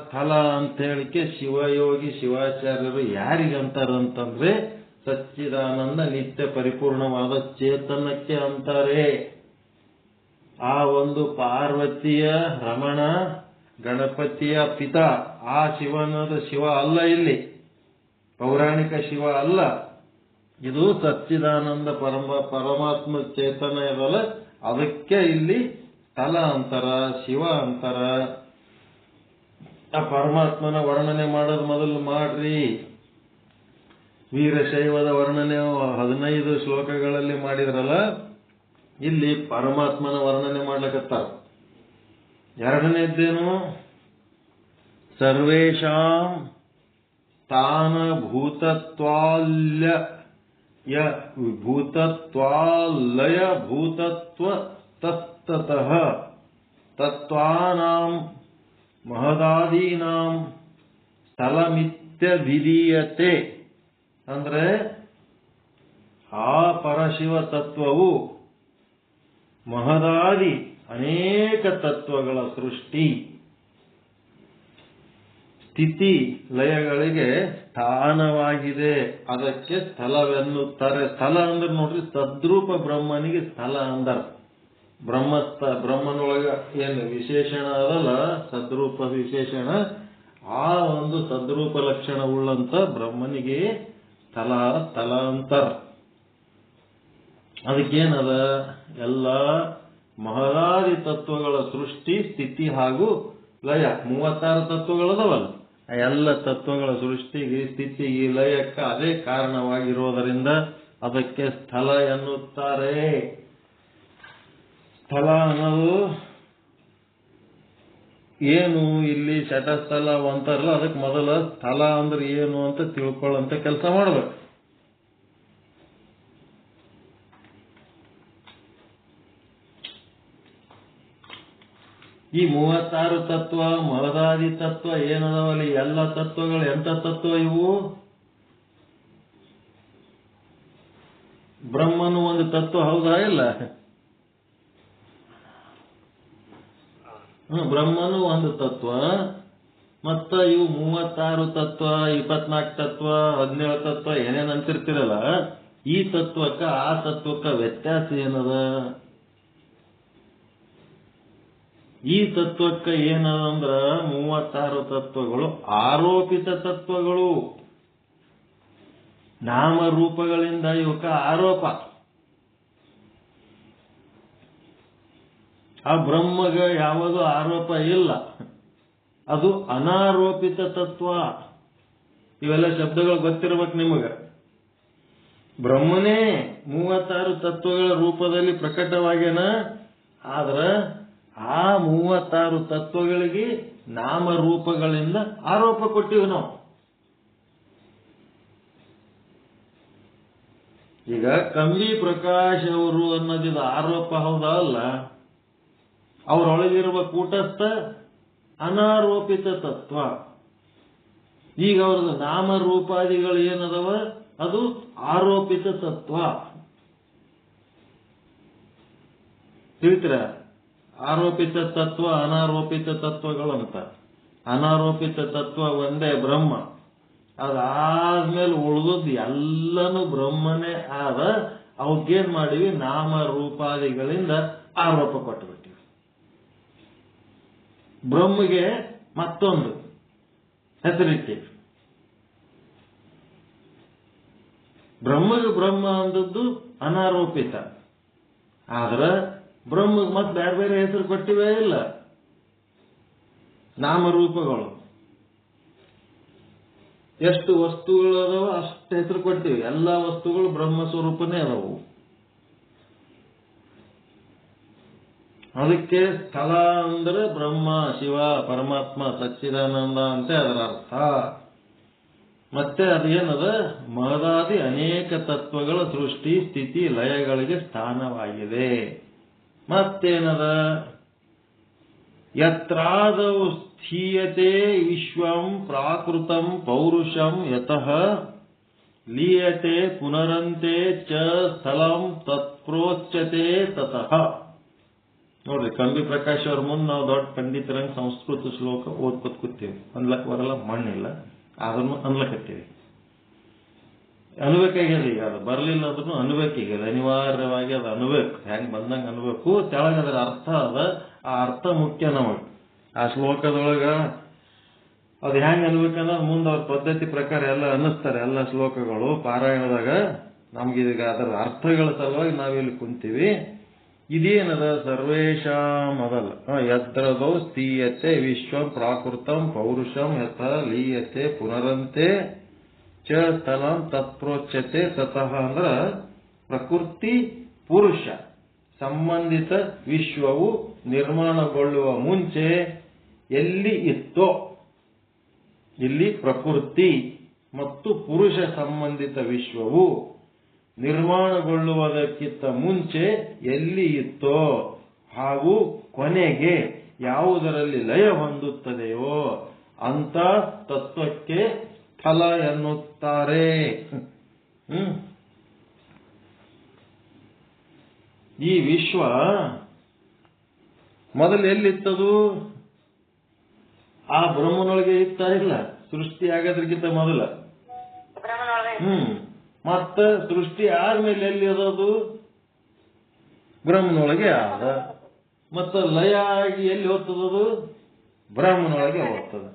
ಸ್ಥಳ ಅಂತ ಹೇಳಿಕೆ ಶಿವಯೋಗಿ ಶಿವಾಚಾರ್ಯರು ಯಾರಿಗಂತಾರಂತಂದ್ರೆ ಸಚ್ಚಿದಾನಂದ ನಿತ್ಯ ಪರಿಪೂರ್ಣವಾದ ಚೇತನಕ್ಕೆ ಅಂತಾರೆ. ಆ ಒಂದು ಪಾರ್ವತಿಯ ರಮಣ ಗಣಪತಿಯ ಪಿತ ಆ ಶಿವನಾದ ಶಿವ ಅಲ್ಲ, ಇಲ್ಲಿ ಪೌರಾಣಿಕ ಶಿವ ಅಲ್ಲ. ಇದು ಸಚ್ಚಿದಾನಂದ ಪರಮಾತ್ಮ ಚೇತನ ಇರಲ್ಲ, ಅದಕ್ಕೆ ಇಲ್ಲಿ ಸ್ಥಳ ಅಂತಾರ, ಶಿವ ಅಂತಾರ. ಆ ಪರಮಾತ್ಮನ ವರ್ಣನೆ ಮಾಡೋದು ಮೊದಲು ಮಾಡ್ರಿ. ವೀರಶೈವದ ವರ್ಣನೆ 15 ಶ್ಲೋಕಗಳಲ್ಲಿ ಮಾಡಿದ್ರಲ್ಲ, ಇಲ್ಲಿ ಪರಮಾತ್ಮನ ವರ್ಣನೆ ಮಾಡ್ಲಕತ್ತಾರ. ಎರಡನೇದ್ದೇನು, ಸರ್ವೇಷಾಂ ತಾನ ಭೂತತ್ವಾಲಯ ಭೂತತ್ವ ತತ್ತತಃ ತತ್ವಾನಾಂ ಮಹದಾದೀನಾಂ ಸ್ಥಳಮಿತ್ಯಭಿಧೀಯತೆ. ಅಂದ್ರೆ ಆ ಪರಶಿವ ತತ್ವವು ಮಹದಾದಿ ಅನೇಕ ತತ್ವಗಳ ಸೃಷ್ಟಿ ಸ್ಥಿತಿ ಲಯಗಳಿಗೆ ಸ್ಥಾನವಾಗಿದೆ. ಅದಕ್ಕೆ ಸ್ಥಳವೆನ್ನುತ್ತಾರೆ. ಸ್ಥಳ ಅಂದ್ರೆ ನೋಡ್ರಿ, ಸದ್ರೂಪ ಬ್ರಹ್ಮನಿಗೆ ಸ್ಥಳ ಅಂದರ. ಬ್ರಹ್ಮನೊಳಗ ಏನು ವಿಶೇಷಣ ಅದಲ್ಲ, ಸದ್ರೂಪ ವಿಶೇಷಣ, ಆ ಒಂದು ಸದ್ರೂಪ ಲಕ್ಷಣ ಉಳ್ಳಂತ ಬ್ರಹ್ಮನಿಗೆ ಸ್ಥಳ ಅಂತಾರ. ಅದಕ್ಕೇನದ, ಎಲ್ಲ ಮಹದಾದಿ ತತ್ವಗಳ ಸೃಷ್ಟಿ ಸ್ಥಿತಿ ಹಾಗೂ ಲಯ 36 ತತ್ವಗಳದವಲ್ಲ, ಎಲ್ಲ ತತ್ವಗಳ ಸೃಷ್ಟಿಗೆ ಸ್ಥಿತಿಗೆ ಲಯಕ್ಕೆ ಅದೇ ಕಾರಣವಾಗಿರುವುದರಿಂದ ಅದಕ್ಕೆ ಸ್ಥಳ ಎನ್ನುತ್ತಾರೆ. ಸ್ಥಳ ಅನ್ನೋದು ಏನು ಇಲ್ಲಿ ಶಟಸ್ಥಲ ಅಂತಾರಲ್ಲ, ಅದಕ್ಕೆ ಮೊದಲ ಸ್ಥಳ ಅಂದ್ರೆ ಏನು ಅಂತ ತಿಳ್ಕೊಳ್ಳೋಂಥ ಕೆಲಸ ಮಾಡಬೇಕು. ಈ 36 ತತ್ವ ಮಹದಾದಿ ತತ್ವ ಏನದವಲ್ಲಿ ಎಲ್ಲ ತತ್ವಗಳು ಎಂತ ತತ್ವ ಇವು? ಬ್ರಹ್ಮನು ಒಂದು ತತ್ವ ಹೌದಾ ಇಲ್ಲ? ಬ್ರಹ್ಮನು ಒಂದು ತತ್ವ. ಮತ್ತ ಇವು 36 ತತ್ವ, 24 ತತ್ವ, 17 ತತ್ವ ಏನೇನ್ ಅಂತಿರ್ತಿರಲ್ಲ, ಈ ತತ್ವಕ್ಕ ಆ ತತ್ವಕ್ಕ ವ್ಯತ್ಯಾಸ ಏನದ? ಈ ತತ್ವಕ್ಕೆ ಏನದಂದ್ರ 36 ತತ್ವಗಳು ಆರೋಪಿತ ತತ್ವಗಳು. ನಾಮರೂಪಗಳಿಂದ ಇವಕ್ಕ ಆರೋಪ. ಆ ಬ್ರಹ್ಮಗ ಯಾವುದು ಆರೋಪ ಇಲ್ಲ, ಅದು ಅನಾರೋಪಿತ ತತ್ವ. ಇವೆಲ್ಲ ಶಬ್ದಗಳು ಗೊತ್ತಿರ್ಬೇಕು ನಿಮಗ. ಬ್ರಹ್ಮನೇ 36 ತತ್ವಗಳ ರೂಪದಲ್ಲಿ ಪ್ರಕಟವಾಗ್ಯಾನ. ಆದ್ರ ಆ 36 ತತ್ವಗಳಿಗೆ ನಾಮರೂಪಗಳಿಂದ ಆರೋಪ ಕೊಟ್ಟಿವಿ ನಾವು. ಈಗ ಕಂಬಿ ಪ್ರಕಾಶ್ ಅವರು ಅನ್ನೋದಿದ ಆರೋಪ ಹೌದಾ ಅಲ್ಲ? ಅವರೊಳಗಿರುವ ಕೂಟಸ್ಥ ಅನಾರೋಪಿತ ತತ್ವ. ಈಗ ಅವ್ರದ್ದು ನಾಮರೂಪಾದಿಗಳು ಏನದವ, ಅದು ಆರೋಪಿತ ತತ್ವ. ತಿಳಿತೀರ? ಆರೋಪಿತ ತತ್ವ ಅನಾರೋಪಿತ ತತ್ವಗಳಂತ. ಅನಾರೋಪಿತ ತತ್ವ ಒಂದೇ ಬ್ರಹ್ಮ. ಅದಾದ್ಮೇಲೆ ಉಳಿದದ್ದು ಎಲ್ಲನೂ ಬ್ರಹ್ಮನೇ ಆದ. ಅವಕ್ಕೇನ್ ಮಾಡಿವಿ? ನಾಮರೂಪಾದಿಗಳಿಂದ ಆರೋಪ ಕೊಟ್ಟುಬಿಟ್ಟಿವಿ. ಬ್ರಹ್ಮಗೆ ಮತ್ತೊಂದು ಹೆಸರಿಟ್ಟೀವಿ. ಬ್ರಹ್ಮಗೆ ಬ್ರಹ್ಮ ಅಂದದ್ದು ಅನಾರೋಪಿತ. ಆದ್ರ ಬ್ರಹ್ಮಗೆ ಮತ್ತೆ ಬೇರೆ ಬೇರೆ ಹೆಸರು ಕೊಟ್ಟಿವೇ ಇಲ್ಲ, ನಾಮರೂಪಗಳು. ಎಷ್ಟು ವಸ್ತುಗಳು ಅದಾವ ಅಷ್ಟು ಹೆಸರು ಕೊಡ್ತೀವಿ. ಎಲ್ಲಾ ವಸ್ತುಗಳು ಬ್ರಹ್ಮ ಸ್ವರೂಪನೇ ಅದಾವು. ಅದಕ್ಕೆ ಸ್ಥಳ ಅಂದ್ರೆ ಬ್ರಹ್ಮ, ಶಿವ, ಪರಮಾತ್ಮ, ಸಚ್ಚಿದಾನಂದ ಅಂತ ಅದರ ಅರ್ಥ. ಮತ್ತೆ ಅದೇನದ? ಮಹದಾದಿ ಅನೇಕ ತತ್ವಗಳ ಸೃಷ್ಟಿ ಸ್ಥಿತಿ ಲಯಗಳಿಗೆ ಸ್ಥಾನವಾಗಿದೆ. ಮತ್ತೇನದ? ಯತ್ರಾದೌ ಸ್ಥೀಯತೆ ವಿಶ್ವಂ ಪ್ರಾಕೃತಂ ಪೌರುಷಂ ಯತಃ ಲೀಯತೆ ಪುನರಂತೆ ಚ ಸ್ಥಳಂ ತತ್ಪ್ರೋಚ್ಯತೆ ತತಃ. ನೋಡ್ರಿ, ಕಂಬಿ ಪ್ರಕಾಶ್ ಅವ್ರ ಮುಂದೆ ನಾವು ದೊಡ್ಡ ಪಂಡಿತರಂಗ್ ಸಂಸ್ಕೃತ ಶ್ಲೋಕ ಓದ್ಕೊತ್ ಕೂತೀವಿ. ಅನ್ಲಕ್ ಬರಲ್ಲ, ಮಣ್ಣಿಲ್ಲ, ಅದನ್ನು ಅನ್ಲಕತ್ತೀವಿ. ಅನ್ಬೇಕಾಗ್ಯದ. ಈಗ ಅದು ಬರ್ಲಿಲ್ಲ ಅಂದ್ರೂ ಅನ್ಬೇಕೀಗ, ಅನಿವಾರ್ಯವಾಗಿ ಅದು ಅನ್ಬೇಕು. ಹೆಂಗ್ ಬಂದಂಗ ಅನ್ಬೇಕು. ತೆಳಗದ್ರ ಅರ್ಥ ಅದ, ಆ ಅರ್ಥ ಮುಖ್ಯ ನಮಗ್. ಆ ಶ್ಲೋಕದೊಳಗ ಅದು ಹೆಂಗ್ ಅನ್ಬೇಕನ್ನೋದು ಮುಂದೆ ಅವ್ರ ಪದ್ಧತಿ ಪ್ರಕಾರ ಎಲ್ಲ ಅನ್ನಿಸ್ತಾರೆ. ಎಲ್ಲ ಶ್ಲೋಕಗಳು ಪಾರಾಯಣದಾಗ ನಮ್ಗೀಗ ಅದರ ಅರ್ಥಗಳ ಸಲುವಾಗಿ ನಾವಿಲ್ಲಿ ಕುಂತೀವಿ. ಇದೇನದ? ಸರ್ವೇಶಾಂ ಅದಲ್ಲ. ಯತ್ರದೌ ಸ್ಥೀಯತೆ ವಿಶ್ವಂ ಪ್ರಾಕೃತಂ ಪೌರುಷಂ ಯಥ ಲೀಯತೆ ಪುನರಂತೆ ಚ ಸ್ಥಳಂ ತತ್ಪ್ರೋಚ್ಯತೆ ತತಃ. ಅಂದ್ರ ಪ್ರಕೃತಿ ಪುರುಷ ಸಂಬಂಧಿತ ವಿಶ್ವವು ನಿರ್ಮಾಣಗೊಳ್ಳುವ ಮುಂಚೆ ಎಲ್ಲಿ ಇತ್ತೋ, ಇಲ್ಲಿ ಪ್ರಕೃತಿ ಮತ್ತು ಪುರುಷ ಸಂಬಂಧಿತ ವಿಶ್ವವು ನಿರ್ಮಾಣಗೊಳ್ಳುವುದಕ್ಕಿಂತ ಮುಂಚೆ ಎಲ್ಲಿ ಇತ್ತೋ ಹಾಗೂ ಕೊನೆಗೆ ಯಾವುದರಲ್ಲಿ ಲಯ ಹೊಂದುತ್ತದೆಯೋ ಅಂತ ತತ್ವಕ್ಕೆ ಫಲ ಎನ್ನುತ್ತಾರೆ. ಈ ವಿಶ್ವ ಮೊದಲು ಎಲ್ಲಿತ್ತದು? ಆ ಬ್ರಹ್ಮನೊಳಗೆ ಇತ್ತ ಇಲ್ಲ? ಸೃಷ್ಟಿ ಆಗೋದ್ರಕ್ಕಿಂತ ಮೊದಲ. ಮತ್ತ ಸೃಷ್ಟಿ ಆದ್ಮೇಲೆ ಎಲ್ಲಿ ಅದದು? ಬ್ರಹ್ಮನೊಳಗೆ ಆದ. ಮತ್ತ ಲಯ ಆಗಿ ಎಲ್ಲಿ ಹೋಗ್ತದದು? ಬ್ರಹ್ಮನೊಳಗೆ ಹೋಗ್ತದ.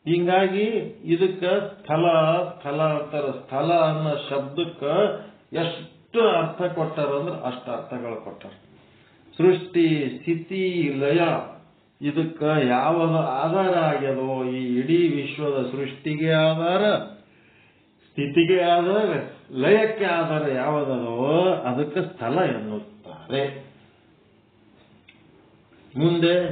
ಹಿಂಗಾಗಿ ಇದಕ್ಕ ಸ್ಥಳ ಸ್ಥಳ ಅಂತಾರ. ಸ್ಥಳ ಅನ್ನೋ ಶಬ್ದಕ್ಕ ಎಷ್ಟು ಅರ್ಥ ಕೊಟ್ಟಾರ ಅಂದ್ರೆ ಅಷ್ಟು ಅರ್ಥಗಳು ಕೊಟ್ಟಾರ. ಸೃಷ್ಟಿ ಸ್ಥಿತಿ ಲಯ ಇದಕ್ಕ ಯಾವಾಗ ಆಧಾರ ಆಗ್ಯದೋ, ಈ ಇಡೀ ವಿಶ್ವದ ಸೃಷ್ಟಿಗೆ ಆಧಾರ, ಸ್ಥಿತಿಗೆ ಆಧಾರ, ಲಯಕ್ಕೆ ಆಧಾರ ಯಾವುದೋ ಅದಕ್ಕೆ ಸ್ಥಳ ಎನ್ನುತ್ತಾರೆ. ಮುಂದೆ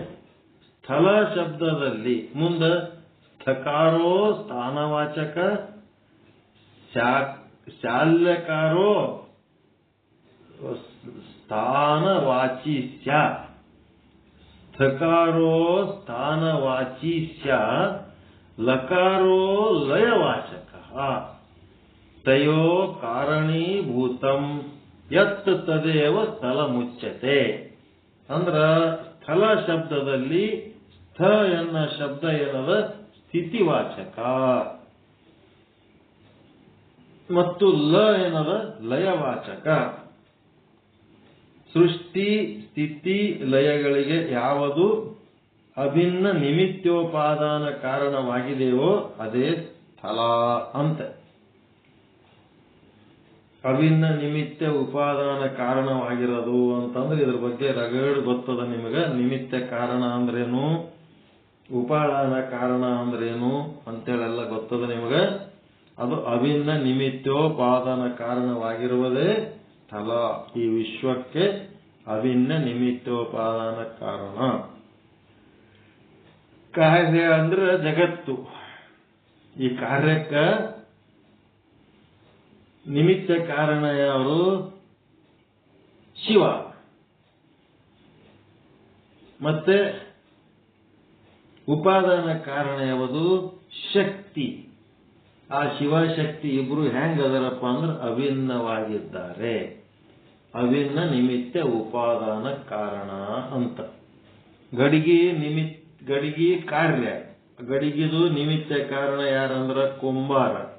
ಸ್ಥಳ ಶಬ್ದದಲ್ಲಿ ಮುಂದೆ ಸ್ಥಕಾರೋ ಸ್ಥಾನವಾಚಕ, ಶಾಲ್ಯಕಾರೋ ಸ್ಥಾನವಾಚಿ ಸ್ಯ, ಸ್ಥಕಾರೋ ಸ್ಥಾನವಾಚಿ ಸ್ಯ, ಲಕಾರೋ ಲಯವಾಚಕ, ತಯೋ ಕಾರಣೀಭೂತಂ ಯತ್ ತದೇವ ಸ್ಥಳ ಮುಚ್ಯತೆ. ಅಂದ್ರ ಸ್ಥಳ ಶಬ್ದದಲ್ಲಿ ಸ್ಥ ಎನ್ನ ಶಬ್ದ ಏನದ ಸ್ಥಿತಿವಾಚಕ ಮತ್ತು ಲ ಏನದ ಲಯವಾಚಕ. ಸೃಷ್ಟಿ ಸ್ಥಿತಿ ಲಯಗಳಿಗೆ ಯಾವುದು ಅಭಿನ್ನ ನಿಮಿತ್ತೋಪಾದಾನ ಕಾರಣವಾಗಿದೆಯೋ ಅದೇ ಸ್ಥಳ ಅಂತ. ಅಭಿನ್ನ ನಿಮಿತ್ತ ಉಪಾದಾನ ಕಾರಣವಾಗಿರೋದು ಅಂತಂದ್ರೆ ಇದ್ರ ಬಗ್ಗೆ ರಗಡ್ ಗೊತ್ತದ ನಿಮಗೆ. ನಿಮಿತ್ತ ಕಾರಣ ಅಂದ್ರೇನು, ಉಪಾದಾನ ಕಾರಣ ಅಂದ್ರೇನು ಅಂತೇಳೆಲ್ಲ ಗೊತ್ತದ ನಿಮಗೆ. ಅದು ಅಭಿನ್ನ ನಿಮಿತ್ತೋಪಾದಾನ ಕಾರಣವಾಗಿರುವುದೇ ಸ್ಥಳ. ಈ ವಿಶ್ವಕ್ಕೆ ಅಭಿನ್ನ ನಿಮಿತ್ತೋಪಾದಾನ ಕಾರಣ. ಕಾರ್ಯ ಅಂದ್ರೆ ಜಗತ್ತು. ಈ ಕಾರ್ಯಕ್ಕ ನಿಮಿತ್ತ ಕಾರಣ ಯಾರು? ಶಿವ. ಮತ್ತೆ ಉಪಾದಾನ ಕಾರಣ ಯಾವುದು? ಶಕ್ತಿ. ಆ ಶಿವಶಕ್ತಿ ಇಬ್ರು ಹೆಂಗ್ ಅದರಪ್ಪ ಅಂದ್ರೆ ಅಭಿನ್ನವಾಗಿದ್ದಾರೆ. ಅಭಿನ್ನ ನಿಮಿತ್ತ ಉಪಾದಾನ ಕಾರಣ ಅಂತ. ಗಡಿಗೆ ಕಾರ್ಯ. ಗಡಿಗಿದು ನಿಮಿತ್ತ ಕಾರಣ ಯಾರಂದ್ರ ಕುಂಬಾರ.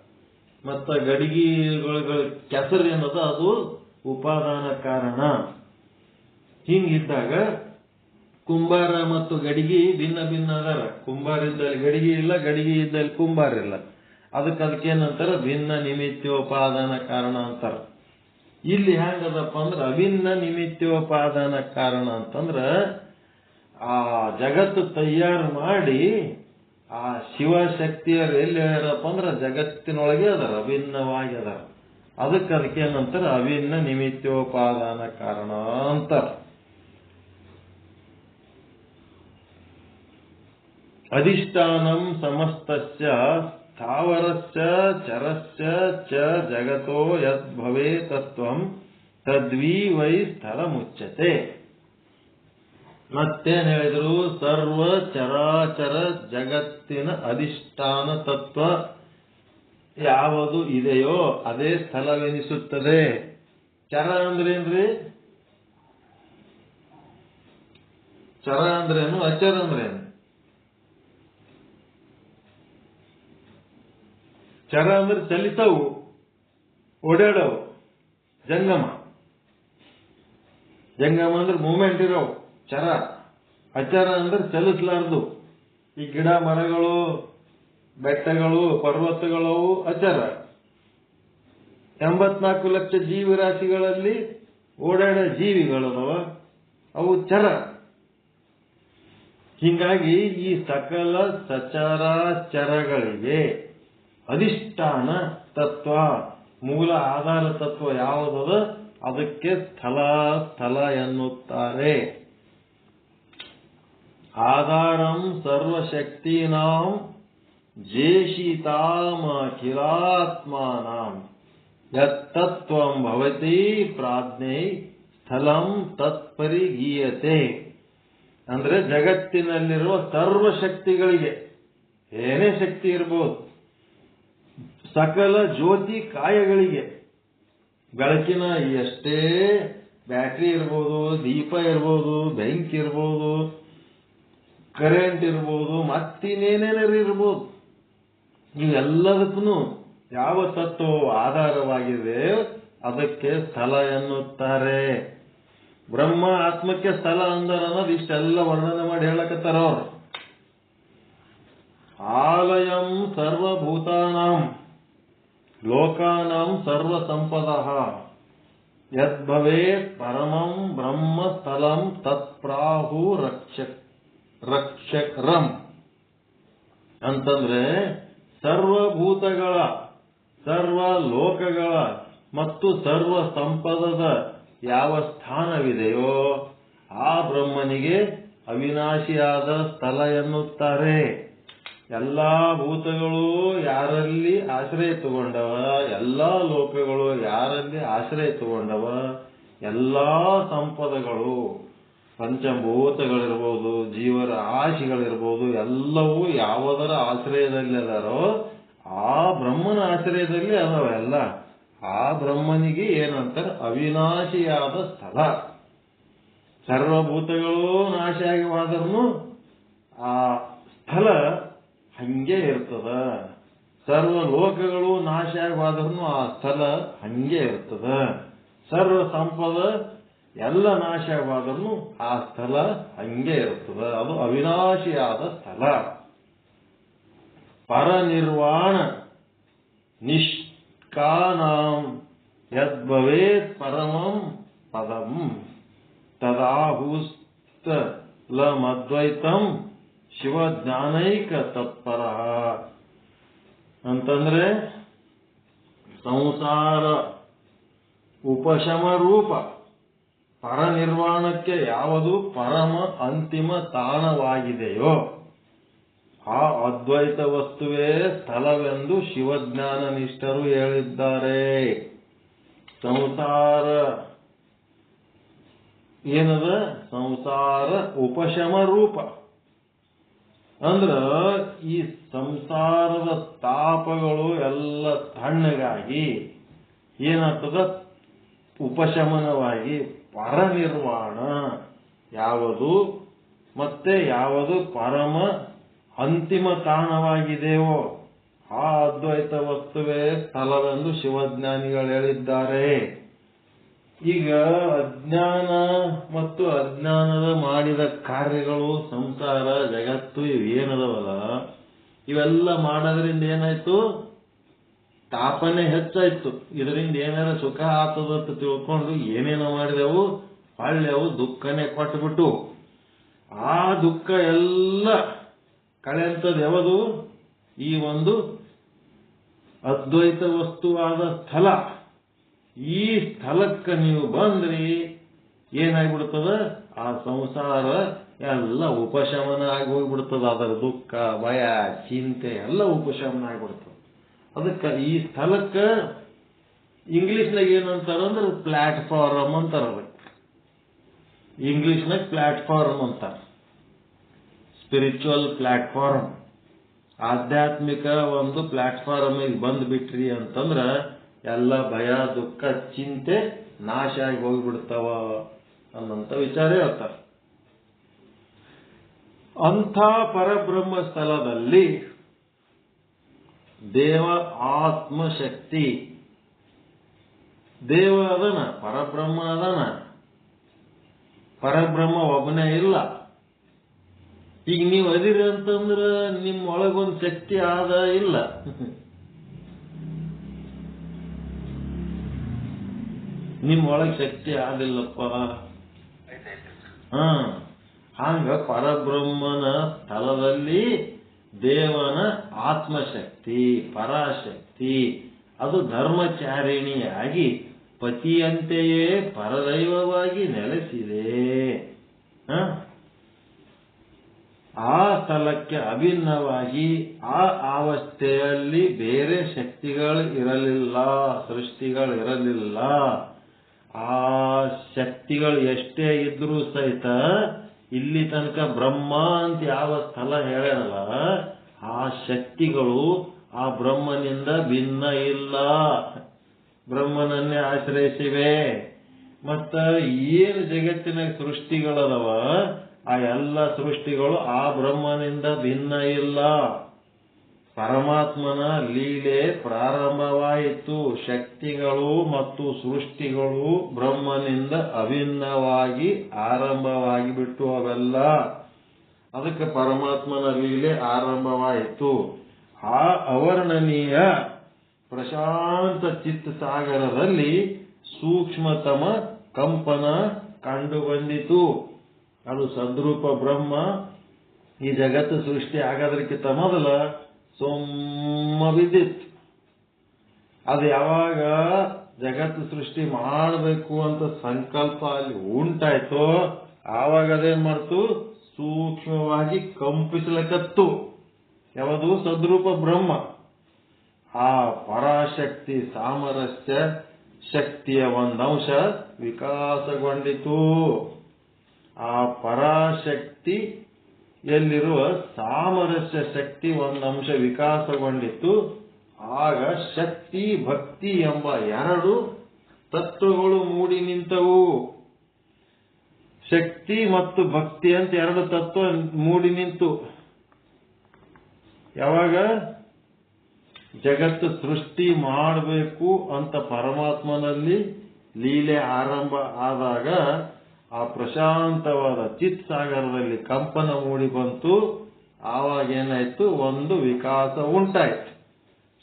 ಮತ್ತ ಗಡಿಗೆಗಳ ಕೆಸರು ಏನದ ಅದು ಉಪಾದಾನ ಕಾರಣ. ಹಿಂಗಿದ್ದಾಗ ಕುಂಬಾರ ಮತ್ತು ಗಡಿಗೆ ಭಿನ್ನ ಭಿನ್ನ ಅದರ. ಕುಂಬಾರ ಇದ್ದಲ್ಲಿ ಗಡಿಗೆ ಇಲ್ಲ, ಗಡಿಗೆ ಇದ್ದಲ್ಲಿ ಕುಂಬಾರ ಇಲ್ಲ. ಅದಕ್ಕೇನಂತಾರ? ಭಿನ್ನ ನಿಮಿತ್ತೋಪಾದಾನ ಕಾರಣ ಅಂತಾರ. ಇಲ್ಲಿ ಹೆಂಗದಪ್ಪ ಅಂದ್ರೆ ಅಭಿನ್ನ ನಿಮಿತ್ತೋಪಾದಾನ ಕಾರಣ ಅಂತಂದ್ರ ಆ ಜಗತ್ತು ತಯಾರು ಮಾಡಿ ಆ ಶಿವಶಕ್ತಿಯರು ಎಲ್ಲಿ ಹೇಳ್ಯಾರಪ್ಪ ಅಂದ್ರೆ ಜಗತ್ತಿನೊಳಗೆ ಅದರ, ಅಭಿನ್ನವಾಗಿ ಅದರ. ಅದಕ್ಕೇನಂತಾರ? ಅಭಿನ್ನ ನಿಮಿತ್ತೋಪಾದಾನ ಕಾರಣ ಅಂತಾರ. ಅಧಿಷ್ಠಾನಂ ಸಮಸ್ತಸ್ಯ ಸ್ಥಾವರಸ್ಯ ಚರಸ್ಯ ಚ ಜಗತೋ ಯದ್ ಭವೇತತ್ವಂ ತದ್ವಿ ವೈ ಸ್ಥಳ ಮುಚ್ಯತೆ. ಮತ್ತೇನ್ ಹೇಳಿದ್ರು? ಸರ್ವ ಚರಾಚರ ಜಗತ್ತಿನ ಅಧಿಷ್ಠಾನ ತತ್ವ ಯಾವುದು ಇದೆಯೋ ಅದೇ ಸ್ಥಳವೆನಿಸುತ್ತದೆ. ಚರ ಅಂದ್ರೇನ್ರಿ? ಚರ ಅಂದ್ರೇನು? ಅಚರ ಅಂದ್ರೇನು? ಚರ ಅಂದ್ರೆ ಚಲಿತವು, ಓಡಾಡವು. ಜಂಗಮ. ಜಂಗಮ ಅಂದ್ರೆ ಮೂವ್ಮೆಂಟ್ ಇರೋವು ಚರ. ಅಚರ ಅಂದ್ರೆ ಚಲಿಸಲಾರದು. ಈ ಗಿಡ ಮರಗಳು, ಬೆಟ್ಟಗಳು, ಪರ್ವತಗಳು ಅಚರ. 84 ಲಕ್ಷ ಜೀವರಾಶಿಗಳಲ್ಲಿ ಓಡಾಡ ಜೀವಿಗಳದವ, ಅವು ಚರ. ಹೀಗಾಗಿ ಈ ಸಕಲ ಸಚರಾಚರಗಳಿಗೆ ಅಧಿಷ್ಠಾನ ತತ್ವ, ಮೂಲ ಆಧಾರ ತತ್ವ ಯಾವುದದ ಅದಕ್ಕೆ ಸ್ಥಳ ಎನ್ನುತ್ತಾರೆ. ಆಧಾರಂ ಸರ್ವಶಕ್ತೀನಾಂ ಜೇಷಿತಾಮಖಿಲಾತ್ಮಾನಾಂ ಯತ್ತತ್ವಂ ಭವತಿ ಪ್ರಾಜ್ಞೈ ಸ್ಥಳಂ ತತ್ಪರಿಗೀಯತೆ. ಅಂದ್ರೆ ಜಗತ್ತಿನಲ್ಲಿರುವ ಸರ್ವಶಕ್ತಿಗಳಿಗೆ, ಏನೇ ಶಕ್ತಿ ಇರ್ಬೋದು, ಸಕಲ ಜ್ಯೋತಿ ಕಾಯಗಳಿಗೆ, ಬೆಳಕಿನ ಎಷ್ಟೇ ಬ್ಯಾಟ್ರಿ ಇರ್ಬೋದು, ದೀಪ ಇರ್ಬೋದು, ಬೆಂಕಿ ಇರ್ಬೋದು, ಕರೆಂಟ್ ಇರ್ಬೋದು, ಮತ್ತಿನ್ನೇನೇನಾರು ಇರ್ಬೋದು, ಇವೆಲ್ಲದಕ್ಕೂ ಯಾವ ತತ್ವ ಆಧಾರವಾಗಿದೆ ಅದಕ್ಕೆ ಸ್ಥಳ ಎನ್ನುತ್ತಾರೆ. ಬ್ರಹ್ಮ ಆತ್ಮಕ್ಕೆ ಸ್ಥಳ ಅಂದರ ಅನ್ನೋದು ಇಷ್ಟೆಲ್ಲ ವರ್ಣನೆ ಮಾಡಿ ಹೇಳಕತ್ತಾರ ಅವರು. ಆಲಯಂ ಸರ್ವಭೂತಾನಾಂ ಲೋಕಾನಾಂ ಸರ್ವ ಸಂಪದಃ ಯದ್ಭವೇತ್ ಪರಮಂ ಬ್ರಹ್ಮ ಸ್ಥಳಂ ತತ್ಪ್ರಾಹು ರಕ್ಷಕರಂ ಅಂತಂದ್ರೆ ಸರ್ವಭೂತಗಳ, ಸರ್ವ ಲೋಕಗಳ ಮತ್ತು ಸರ್ವ ಸಂಪದದ ಯಾವ ಸ್ಥಾನವಿದೆಯೋ ಆ ಬ್ರಹ್ಮನಿಗೆ ಅವಿನಾಶಿಯಾದ ಸ್ಥಳ ಎನ್ನುತ್ತಾರೆ. ಎಲ್ಲಾ ಭೂತಗಳು ಯಾರಲ್ಲಿ ಆಶ್ರಯ ತಗೊಂಡವ, ಎಲ್ಲಾ ಲೋಕಗಳು ಯಾರಲ್ಲಿ ಆಶ್ರಯ ತಗೊಂಡವ, ಎಲ್ಲಾ ಸಂಪದಗಳು ಪಂಚಭೂತಗಳಿರ್ಬೋದು, ಜೀವರಾಶಿಗಳಿರ್ಬೋದು, ಎಲ್ಲವೂ ಯಾವುದರ ಆಶ್ರಯದಲ್ಲಿದಾರೋ ಆ ಬ್ರಹ್ಮನ ಆಶ್ರಯದಲ್ಲಿ ಅದಾವೆಲ್ಲ. ಆ ಬ್ರಹ್ಮನಿಗೆ ಏನಂತಾರೆ? ಅವಿನಾಶಿಯಾದ ಸ್ಥಳ. ಸರ್ವಭೂತಗಳು ನಾಶ ಆಗಿವಾದ್ರೂ ಆ ಸ್ಥಳ ಹಂಗೆ ಇರ್ತದ. ಸರ್ವ ಲೋಕಗಳು ನಾಶ ಆಗಿವಾದ್ರೂ ಆ ಸ್ಥಳ ಹಂಗೆ ಇರ್ತದ. ಸರ್ವ ಸಂಪದ ಎಲ್ಲ ನಾಶ ಆಗಿವಾದ್ರೂ ಆ ಸ್ಥಳ ಹಂಗೆ ಇರ್ತದ. ಅದು ಅವಿನಾಶಿಯಾದ ಸ್ಥಳ. ಪರನಿರ್ವಾಣ ನಿಷ್ಕಾನಾಂ ಯದ್ಭವೇತ್ ಪರಮಂ ಪದಂ ತದಾಹುಸ್ತಲಮದ್ವೈತಂ ಶಿವಜ್ಞಾನೈಕ ತತ್ಪರ ಅಂತಂದ್ರೆ ಸಂಸಾರ ಉಪಶಮ ರೂಪ ಪರನಿರ್ವಾಣಕ್ಕೆ ಯಾವುದು ಪರಮ ಅಂತಿಮ ತಾಣವಾಗಿದೆಯೋ ಆ ಅದ್ವೈತ ವಸ್ತುವೇ ಸ್ಥಳವೆಂದು ಶಿವಜ್ಞಾನ ನಿಷ್ಠರು ಹೇಳಿದ್ದಾರೆ. ಸಂಸಾರ ಏನದ? ಸಂಸಾರ ಉಪಶಮ ರೂಪ ಅಂದ್ರ ಈ ಸಂಸಾರದ ತಾಪಗಳು ಎಲ್ಲ ತಣ್ಣಗಾಗಿ ಏನಾಗ್ತದ? ಉಪಶಮನವಾಗಿ ಪರನಿರ್ವಾಣ ಯಾವುದು ಮತ್ತೆ ಯಾವುದು ಪರಮ ಅಂತಿಮ ತಾಣವಾಗಿದೆಯೋ ಆ ಅದ್ವೈತ ವಸ್ತುವೇ ಸ್ಥಳವೆಂದು ಶಿವಜ್ಞಾನಿಗಳು ಹೇಳಿದ್ದಾರೆ. ಈಗ ಅಜ್ಞಾನ ಮತ್ತು ಅಜ್ಞಾನದ ಮಾಡಿದ ಕಾರ್ಯಗಳು, ಸಂಸಾರ ಜಗತ್ತು ಇವೇನದವಲ್ಲ, ಇವೆಲ್ಲ ಮಾಡೋದ್ರಿಂದ ಏನಾಯ್ತು? ತಾಪನೆ ಹೆಚ್ಚಾಯ್ತು. ಇದರಿಂದ ಏನಾರ ಸುಖ ಆಗ್ತದಂತ ತಿಳ್ಕೊಂಡು ಏನೇನೋ ಮಾಡಿದೆವು, ಹೊಳ್ಳೆವು ದುಃಖನೇ ಕೊಟ್ಟುಬಿಟ್ಟು ಆ ದುಃಖ ಎಲ್ಲ ಕಳೆಂತದ್ದು ಯಾವುದು? ಈ ಒಂದು ಅದ್ವೈತ ವಸ್ತುವಾದ ಸ್ಥಳ. ಈ ಸ್ಥಳಕ್ಕೆ ನೀವು ಬಂದ್ರಿ ಏನಾಗ್ಬಿಡ್ತದ? ಆ ಸಂಸಾರ ಎಲ್ಲ ಉಪಶಮನ ಆಗಿ ಹೋಗ್ಬಿಡ್ತದ. ಅದರ ದುಃಖ, ಭಯ, ಚಿಂತೆ ಎಲ್ಲ ಉಪಶಮನ ಆಗಿಬಿಡ್ತದೆ. ಅದಕ್ಕೆ ಈ ಸ್ಥಳಕ್ಕೆ ಇಂಗ್ಲಿಷ್ನಾಗ ಏನಂತಾರಂದ್ರೆ ಪ್ಲಾಟ್ಫಾರಮ್ ಅಂತಾರ. ಅದಕ್ಕೆ ಇಂಗ್ಲಿಷ್ನಾಗ ಪ್ಲಾಟ್ಫಾರ್ಮ್ ಅಂತಾರ. ಸ್ಪಿರಿಚುವಲ್ ಪ್ಲಾಟ್ಫಾರ್ಮ್, ಆಧ್ಯಾತ್ಮಿಕ ಒಂದು ಪ್ಲಾಟ್ಫಾರ್ಮ್ ಬಂದ್ಬಿಟ್ರಿ ಅಂತಂದ್ರ ಎಲ್ಲ ಭಯ, ದುಃಖ, ಚಿಂತೆ ನಾಶ ಆಗಿ ಹೋಗ್ಬಿಡ್ತಾವ ಅನ್ನಂತ ವಿಚಾರ ಹೇಳ್ತಾರೆ. ಅಂಥ ಪರಬ್ರಹ್ಮ ಸ್ಥಳದಲ್ಲಿ ದೇವ ಆತ್ಮಶಕ್ತಿ, ದೇವ ಅದನ, ಪರಬ್ರಹ್ಮ ಅದನ. ಪರಬ್ರಹ್ಮ ಒಬ್ಬನೇ ಇಲ್ಲ. ಈಗ ನೀವು ಅದಿರಿ ಅಂತಂದ್ರ ನಿಮ್ಮ ಒಳಗೊಂದು ಶಕ್ತಿ ಆದ ಇಲ್ಲ. ನಿಮ್ಮ ಒಳಗೆ ಶಕ್ತಿ ಆದಿಲ್ಲಪ್ಪ. ಹಂಗ ಪರಬ್ರಹ್ಮನ ಸ್ಥಳದಲ್ಲಿ ದೇವನ ಆತ್ಮಶಕ್ತಿ, ಪರಾಶಕ್ತಿ ಅದು ಧರ್ಮಚಾರಿಣಿಯಾಗಿ ಪತಿಯಂತೆಯೇ ಪರದೈವವಾಗಿ ನೆಲೆಸಿದೆ. ಆ ಸ್ಥಳಕ್ಕೆ ಅಭಿನ್ನವಾಗಿ ಆ ಅವಸ್ಥೆಯಲ್ಲಿ ಬೇರೆ ಶಕ್ತಿಗಳು ಇರಲಿಲ್ಲ, ಸೃಷ್ಟಿಗಳಿರಲಿಲ್ಲ. ಆ ಶಕ್ತಿಗಳು ಎಷ್ಟೇ ಇದ್ರೂ ಸಹಿತ ಇಲ್ಲಿ ತನಕ ಬ್ರಹ್ಮ ಅಂತ ಯಾವ ಸ್ಥಳ ಹೇಳ್ಯಾರಲ್ಲ, ಆ ಶಕ್ತಿಗಳು ಆ ಬ್ರಹ್ಮನಿಂದ ಭಿನ್ನ ಇಲ್ಲ, ಬ್ರಹ್ಮನನ್ನೇ ಆಶ್ರಯಿಸಿವೆ. ಮತ್ತ ಏನು ಜಗತ್ತಿನ ಸೃಷ್ಟಿಗಳದವ ಆ ಎಲ್ಲ ಸೃಷ್ಟಿಗಳು ಆ ಬ್ರಹ್ಮನಿಂದ ಭಿನ್ನ ಇಲ್ಲ. ಪರಮಾತ್ಮನ ಲೀಲೆ ಪ್ರಾರಂಭವಾಯಿತು. ಶಕ್ತಿಗಳು ಮತ್ತು ಸೃಷ್ಟಿಗಳು ಬ್ರಹ್ಮನಿಂದ ಅಭಿನ್ನವಾಗಿ ಆರಂಭವಾಗಿ ಬಿಟ್ಟು ಅವೆಲ್ಲ. ಅದಕ್ಕೆ ಪರಮಾತ್ಮನ ಲೀಲೆ ಆರಂಭವಾಯಿತು. ಆ ಅವರ್ಣನೀಯ ಪ್ರಶಾಂತ ಚಿತ್ತ ಸಾಗರದಲ್ಲಿ ಸೂಕ್ಷ್ಮತಮ ಕಂಪನ ಕಂಡು ಬಂದಿತು. ಅದು ಸದ್ರೂಪ ಬ್ರಹ್ಮ ಈ ಜಗತ್ತು ಸೃಷ್ಟಿ ಆಗೋದಕ್ಕಿಂತ ಮೊದಲ ಸೊಮ್ಮ ಬಿದ್ದಿತ್ತು. ಅದು ಯಾವಾಗ ಜಗತ್ತು ಸೃಷ್ಟಿ ಮಾಡಬೇಕು ಅಂತ ಸಂಕಲ್ಪ ಅಲ್ಲಿ ಉಂಟಾಯ್ತೋ ಆವಾಗ ಅದೇನ್ ಮಾಡ್ತು, ಸೂಕ್ಷ್ಮವಾಗಿ ಕಂಪಿಸಲಕತ್ತು. ಯಾವುದು? ಸದ್ರೂಪ ಬ್ರಹ್ಮ. ಆ ಪರಾಶಕ್ತಿ ಸಾಮರಸ್ಯ ಶಕ್ತಿಯ ಒಂದಂಶ ವಿಕಾಸಗೊಂಡಿತು. ಆ ಪರಾಶಕ್ತಿ ಎಲ್ಲಿರುವ ಸಾಮರಸ್ಯ ಶಕ್ತಿ ಒಂದಂಶ ವಿಕಾಸಗೊಂಡಿತ್ತು. ಆಗ ಶಕ್ತಿ ಭಕ್ತಿ ಎಂಬ ಎರಡು ತತ್ವಗಳು ಮೂಡಿ ನಿಂತವು. ಶಕ್ತಿ ಮತ್ತು ಭಕ್ತಿ ಅಂತ ಎರಡು ತತ್ವ ಮೂಡಿ ನಿಂತು. ಯಾವಾಗ ಜಗತ್ತು ಸೃಷ್ಟಿ ಮಾಡಬೇಕು ಅಂತ ಪರಮಾತ್ಮನಲ್ಲಿ ಲೀಲೆ ಆರಂಭ ಆದಾಗ ಆ ಪ್ರಶಾಂತವಾದ ಚಿತ್ ಸಾಗರದಲ್ಲಿ ಕಂಪನ ಮೂಡಿ ಬಂತು. ಆವಾಗ ಏನಾಯ್ತು, ಒಂದು ವಿಕಾಸ ಉಂಟಾಯ್ತು.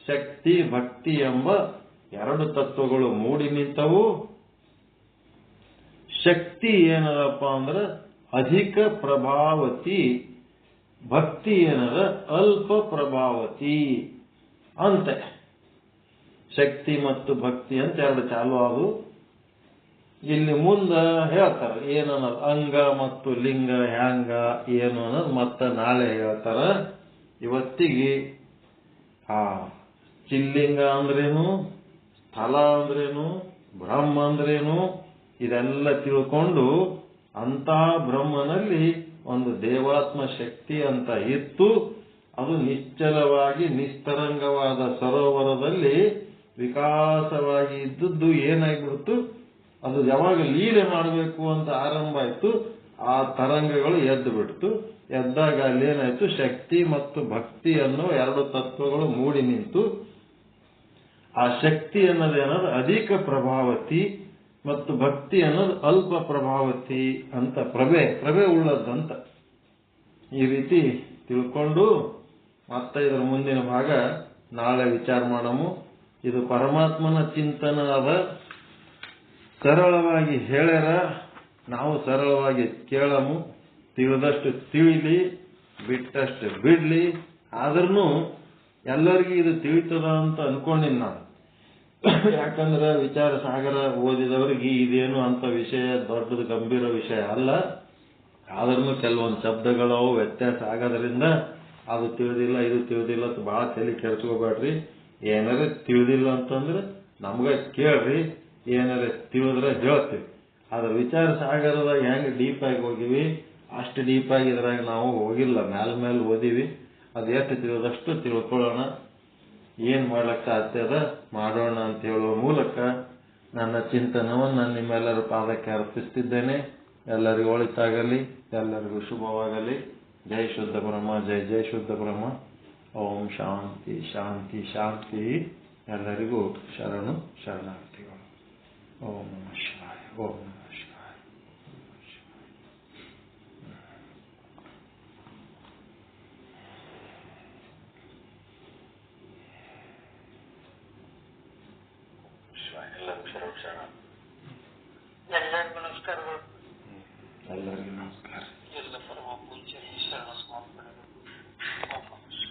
ಶಕ್ತಿ ಭಕ್ತಿ ಎಂಬ ಎರಡು ತತ್ವಗಳು ಮೂಡಿ ನಿಂತವು. ಶಕ್ತಿ ಏನದಪ್ಪ ಅಂದ್ರೆ ಅಧಿಕ ಪ್ರಭಾವತಿ, ಭಕ್ತಿ ಏನದ ಅಲ್ಪ ಪ್ರಭಾವತಿ ಅಂತೆ. ಶಕ್ತಿ ಮತ್ತು ಭಕ್ತಿ ಅಂತ ಎರಡು ಚಾಲು ಆದವು. ಇಲ್ಲಿ ಮುಂದ ಹೇಳ್ತಾರ ಏನನ್ನೋದು ಅಂಗ ಮತ್ತು ಲಿಂಗ ಹ್ಯಾಂಗ ಏನು ಅನ್ನೋದು ಮತ್ತೆ ನಾಳೆ ಹೇಳ್ತಾರ. ಇವತ್ತಿಗೆ ಆ ಚಿಲ್ಲಿಂಗ ಅಂದ್ರೇನು, ಸ್ಥಳ ಅಂದ್ರೇನು, ಬ್ರಹ್ಮ ಅಂದ್ರೇನು ಇದೆಲ್ಲ ತಿಳ್ಕೊಂಡು ಅಂತ ಬ್ರಹ್ಮನಲ್ಲಿ ಒಂದು ದೇವಾತ್ಮ ಶಕ್ತಿ ಅಂತ ಇತ್ತು. ಅದು ನಿಶ್ಚಲವಾಗಿ ನಿಸ್ತರಂಗವಾದ ಸರೋವರದಲ್ಲಿ ವಿಕಾಸವಾಗಿ ಇದ್ದದ್ದು ಏನಾಗ್ಬಿಡ್ತು, ಅದು ಯಾವಾಗ ಲೀಲೆ ಮಾಡಬೇಕು ಅಂತ ಆರಂಭ ಆಯ್ತು ಆ ತರಂಗಗಳು ಎದ್ದು ಬಿಡ್ತು. ಎದ್ದಾಗ ಅಲ್ಲೇನಾಯ್ತು, ಶಕ್ತಿ ಮತ್ತು ಭಕ್ತಿ ಅನ್ನೋ ಎರಡು ತತ್ವಗಳು ಮೂಡಿ ನಿಂತು. ಆ ಶಕ್ತಿ ಅನ್ನೋದೇನದು ಅಧಿಕ ಪ್ರಭಾವತಿ ಮತ್ತು ಭಕ್ತಿ ಅನ್ನೋದು ಅಲ್ಪ ಪ್ರಭಾವತಿ ಅಂತ ಪ್ರಭೆ ಉಳ್ಳದಂತ ಈ ರೀತಿ ತಿಳ್ಕೊಂಡು ಮತ್ತೆ ಇದರ ಮುಂದಿನ ಭಾಗ ನಾಳೆ ವಿಚಾರ ಮಾಡಮು. ಇದು ಪರಮಾತ್ಮನ ಚಿಂತನ ಅದ. ಸರಳವಾಗಿ ಹೇಳ್ಯಾರ, ನಾವು ಸರಳವಾಗಿ ಕೇಳಮು. ತಿಳಿದಷ್ಟು ತಿಳಿಲಿ, ಬಿಟ್ಟಷ್ಟು ಬಿಡ್ಲಿ. ಆದ್ರೂ ಎಲ್ಲರಿಗೂ ಇದು ತಿಳಿತದ ಅಂತ ಅನ್ಕೊಂಡಿನಿ ನಾನು. ಯಾಕಂದ್ರೆ ವಿಚಾರ ಸಾಗರ ಓದಿದವರಿಗೆ ಇದೇನು ಅಂತ ವಿಷಯ ದೊಡ್ಡದು ಗಂಭೀರ ವಿಷಯ ಅಲ್ಲ. ಆದ್ರೂ ಕೆಲವೊಂದು ಶಬ್ದಗಳು ವ್ಯತ್ಯಾಸ ಆಗೋದ್ರಿಂದ ಅದು ತಿಳಿದಿಲ್ಲ ಇದು ತಿಳಿದಿಲ್ಲ ಅಂತ ಬಹಳ ತಲೆ ಕೆಡಿಸ್ಕೋಬೇಡ್ರಿ. ಏನಾರ ತಿಳಿದಿಲ್ಲ ಅಂತಂದ್ರೆ ನಮ್ಗ ಕೇಳ್ರಿ, ಏನಾರ ತಿಳಿದ್ರೆ ಹೇಳ್ತೀವಿ. ಆದ್ರೆ ವಿಚಾರ ಸಾಗರದಾಗ ಹೆಂಗ್ ಡೀಪ್ ಆಗಿ ಹೋಗಿವಿ ಅಷ್ಟು ಡೀಪ್ ಆಗಿ ಇದ್ರಾಗ ನಾವು ಹೋಗಿಲ್ಲ. ಮೇಲೆ ಓದಿವಿ. ಅದು ಎಷ್ಟು ತಿಳಿದಷ್ಟು ತಿಳ್ಕೊಳ್ಳೋಣ. ಏನ್ ಮಾಡ್ಲಕ್ಕ ಸಾಧ್ಯ ಅದ ಮಾಡೋಣ ಅಂತ ಹೇಳುವ ಮೂಲಕ ನನ್ನ ಚಿಂತನವನ್ನು ನಾನು ನಿಮ್ಮೆಲ್ಲರ ಪಾದಕ್ಕೆ ಅರ್ಪಿಸ್ತಿದ್ದೇನೆ. ಎಲ್ಲರಿಗೂ ಒಳಿತಾಗಲಿ, ಎಲ್ಲರಿಗೂ ಶುಭವಾಗಲಿ. ಜೈ ಶುದ್ಧ ಬ್ರಹ್ಮ, ಜೈ ಜೈ ಶುದ್ಧ ಬ್ರಹ್ಮ. ಓಂ ಶಾಂತಿ ಶಾಂತಿ ಶಾಂತಿ. ಎಲ್ಲರಿಗೂ ಶರಣು ಶರಣಾರ್ಥಿಗಳು. ಓಂ ನಮಃ ಶಿವಾಯ. ಓಂ ನಮಃ ಶಿವಾಯ. ಎಲ್ಲರಿಗೂ ನಮಸ್ಕಾರಗಳು. ಎಲ್ಲರಿಗೂ ನಮಸ್ಕಾರ. ಎಲ್ಲ ಪರಮ ಪೂಜ್ಯ ಶರಣ ಸ್ವಾಮಿಗಳು.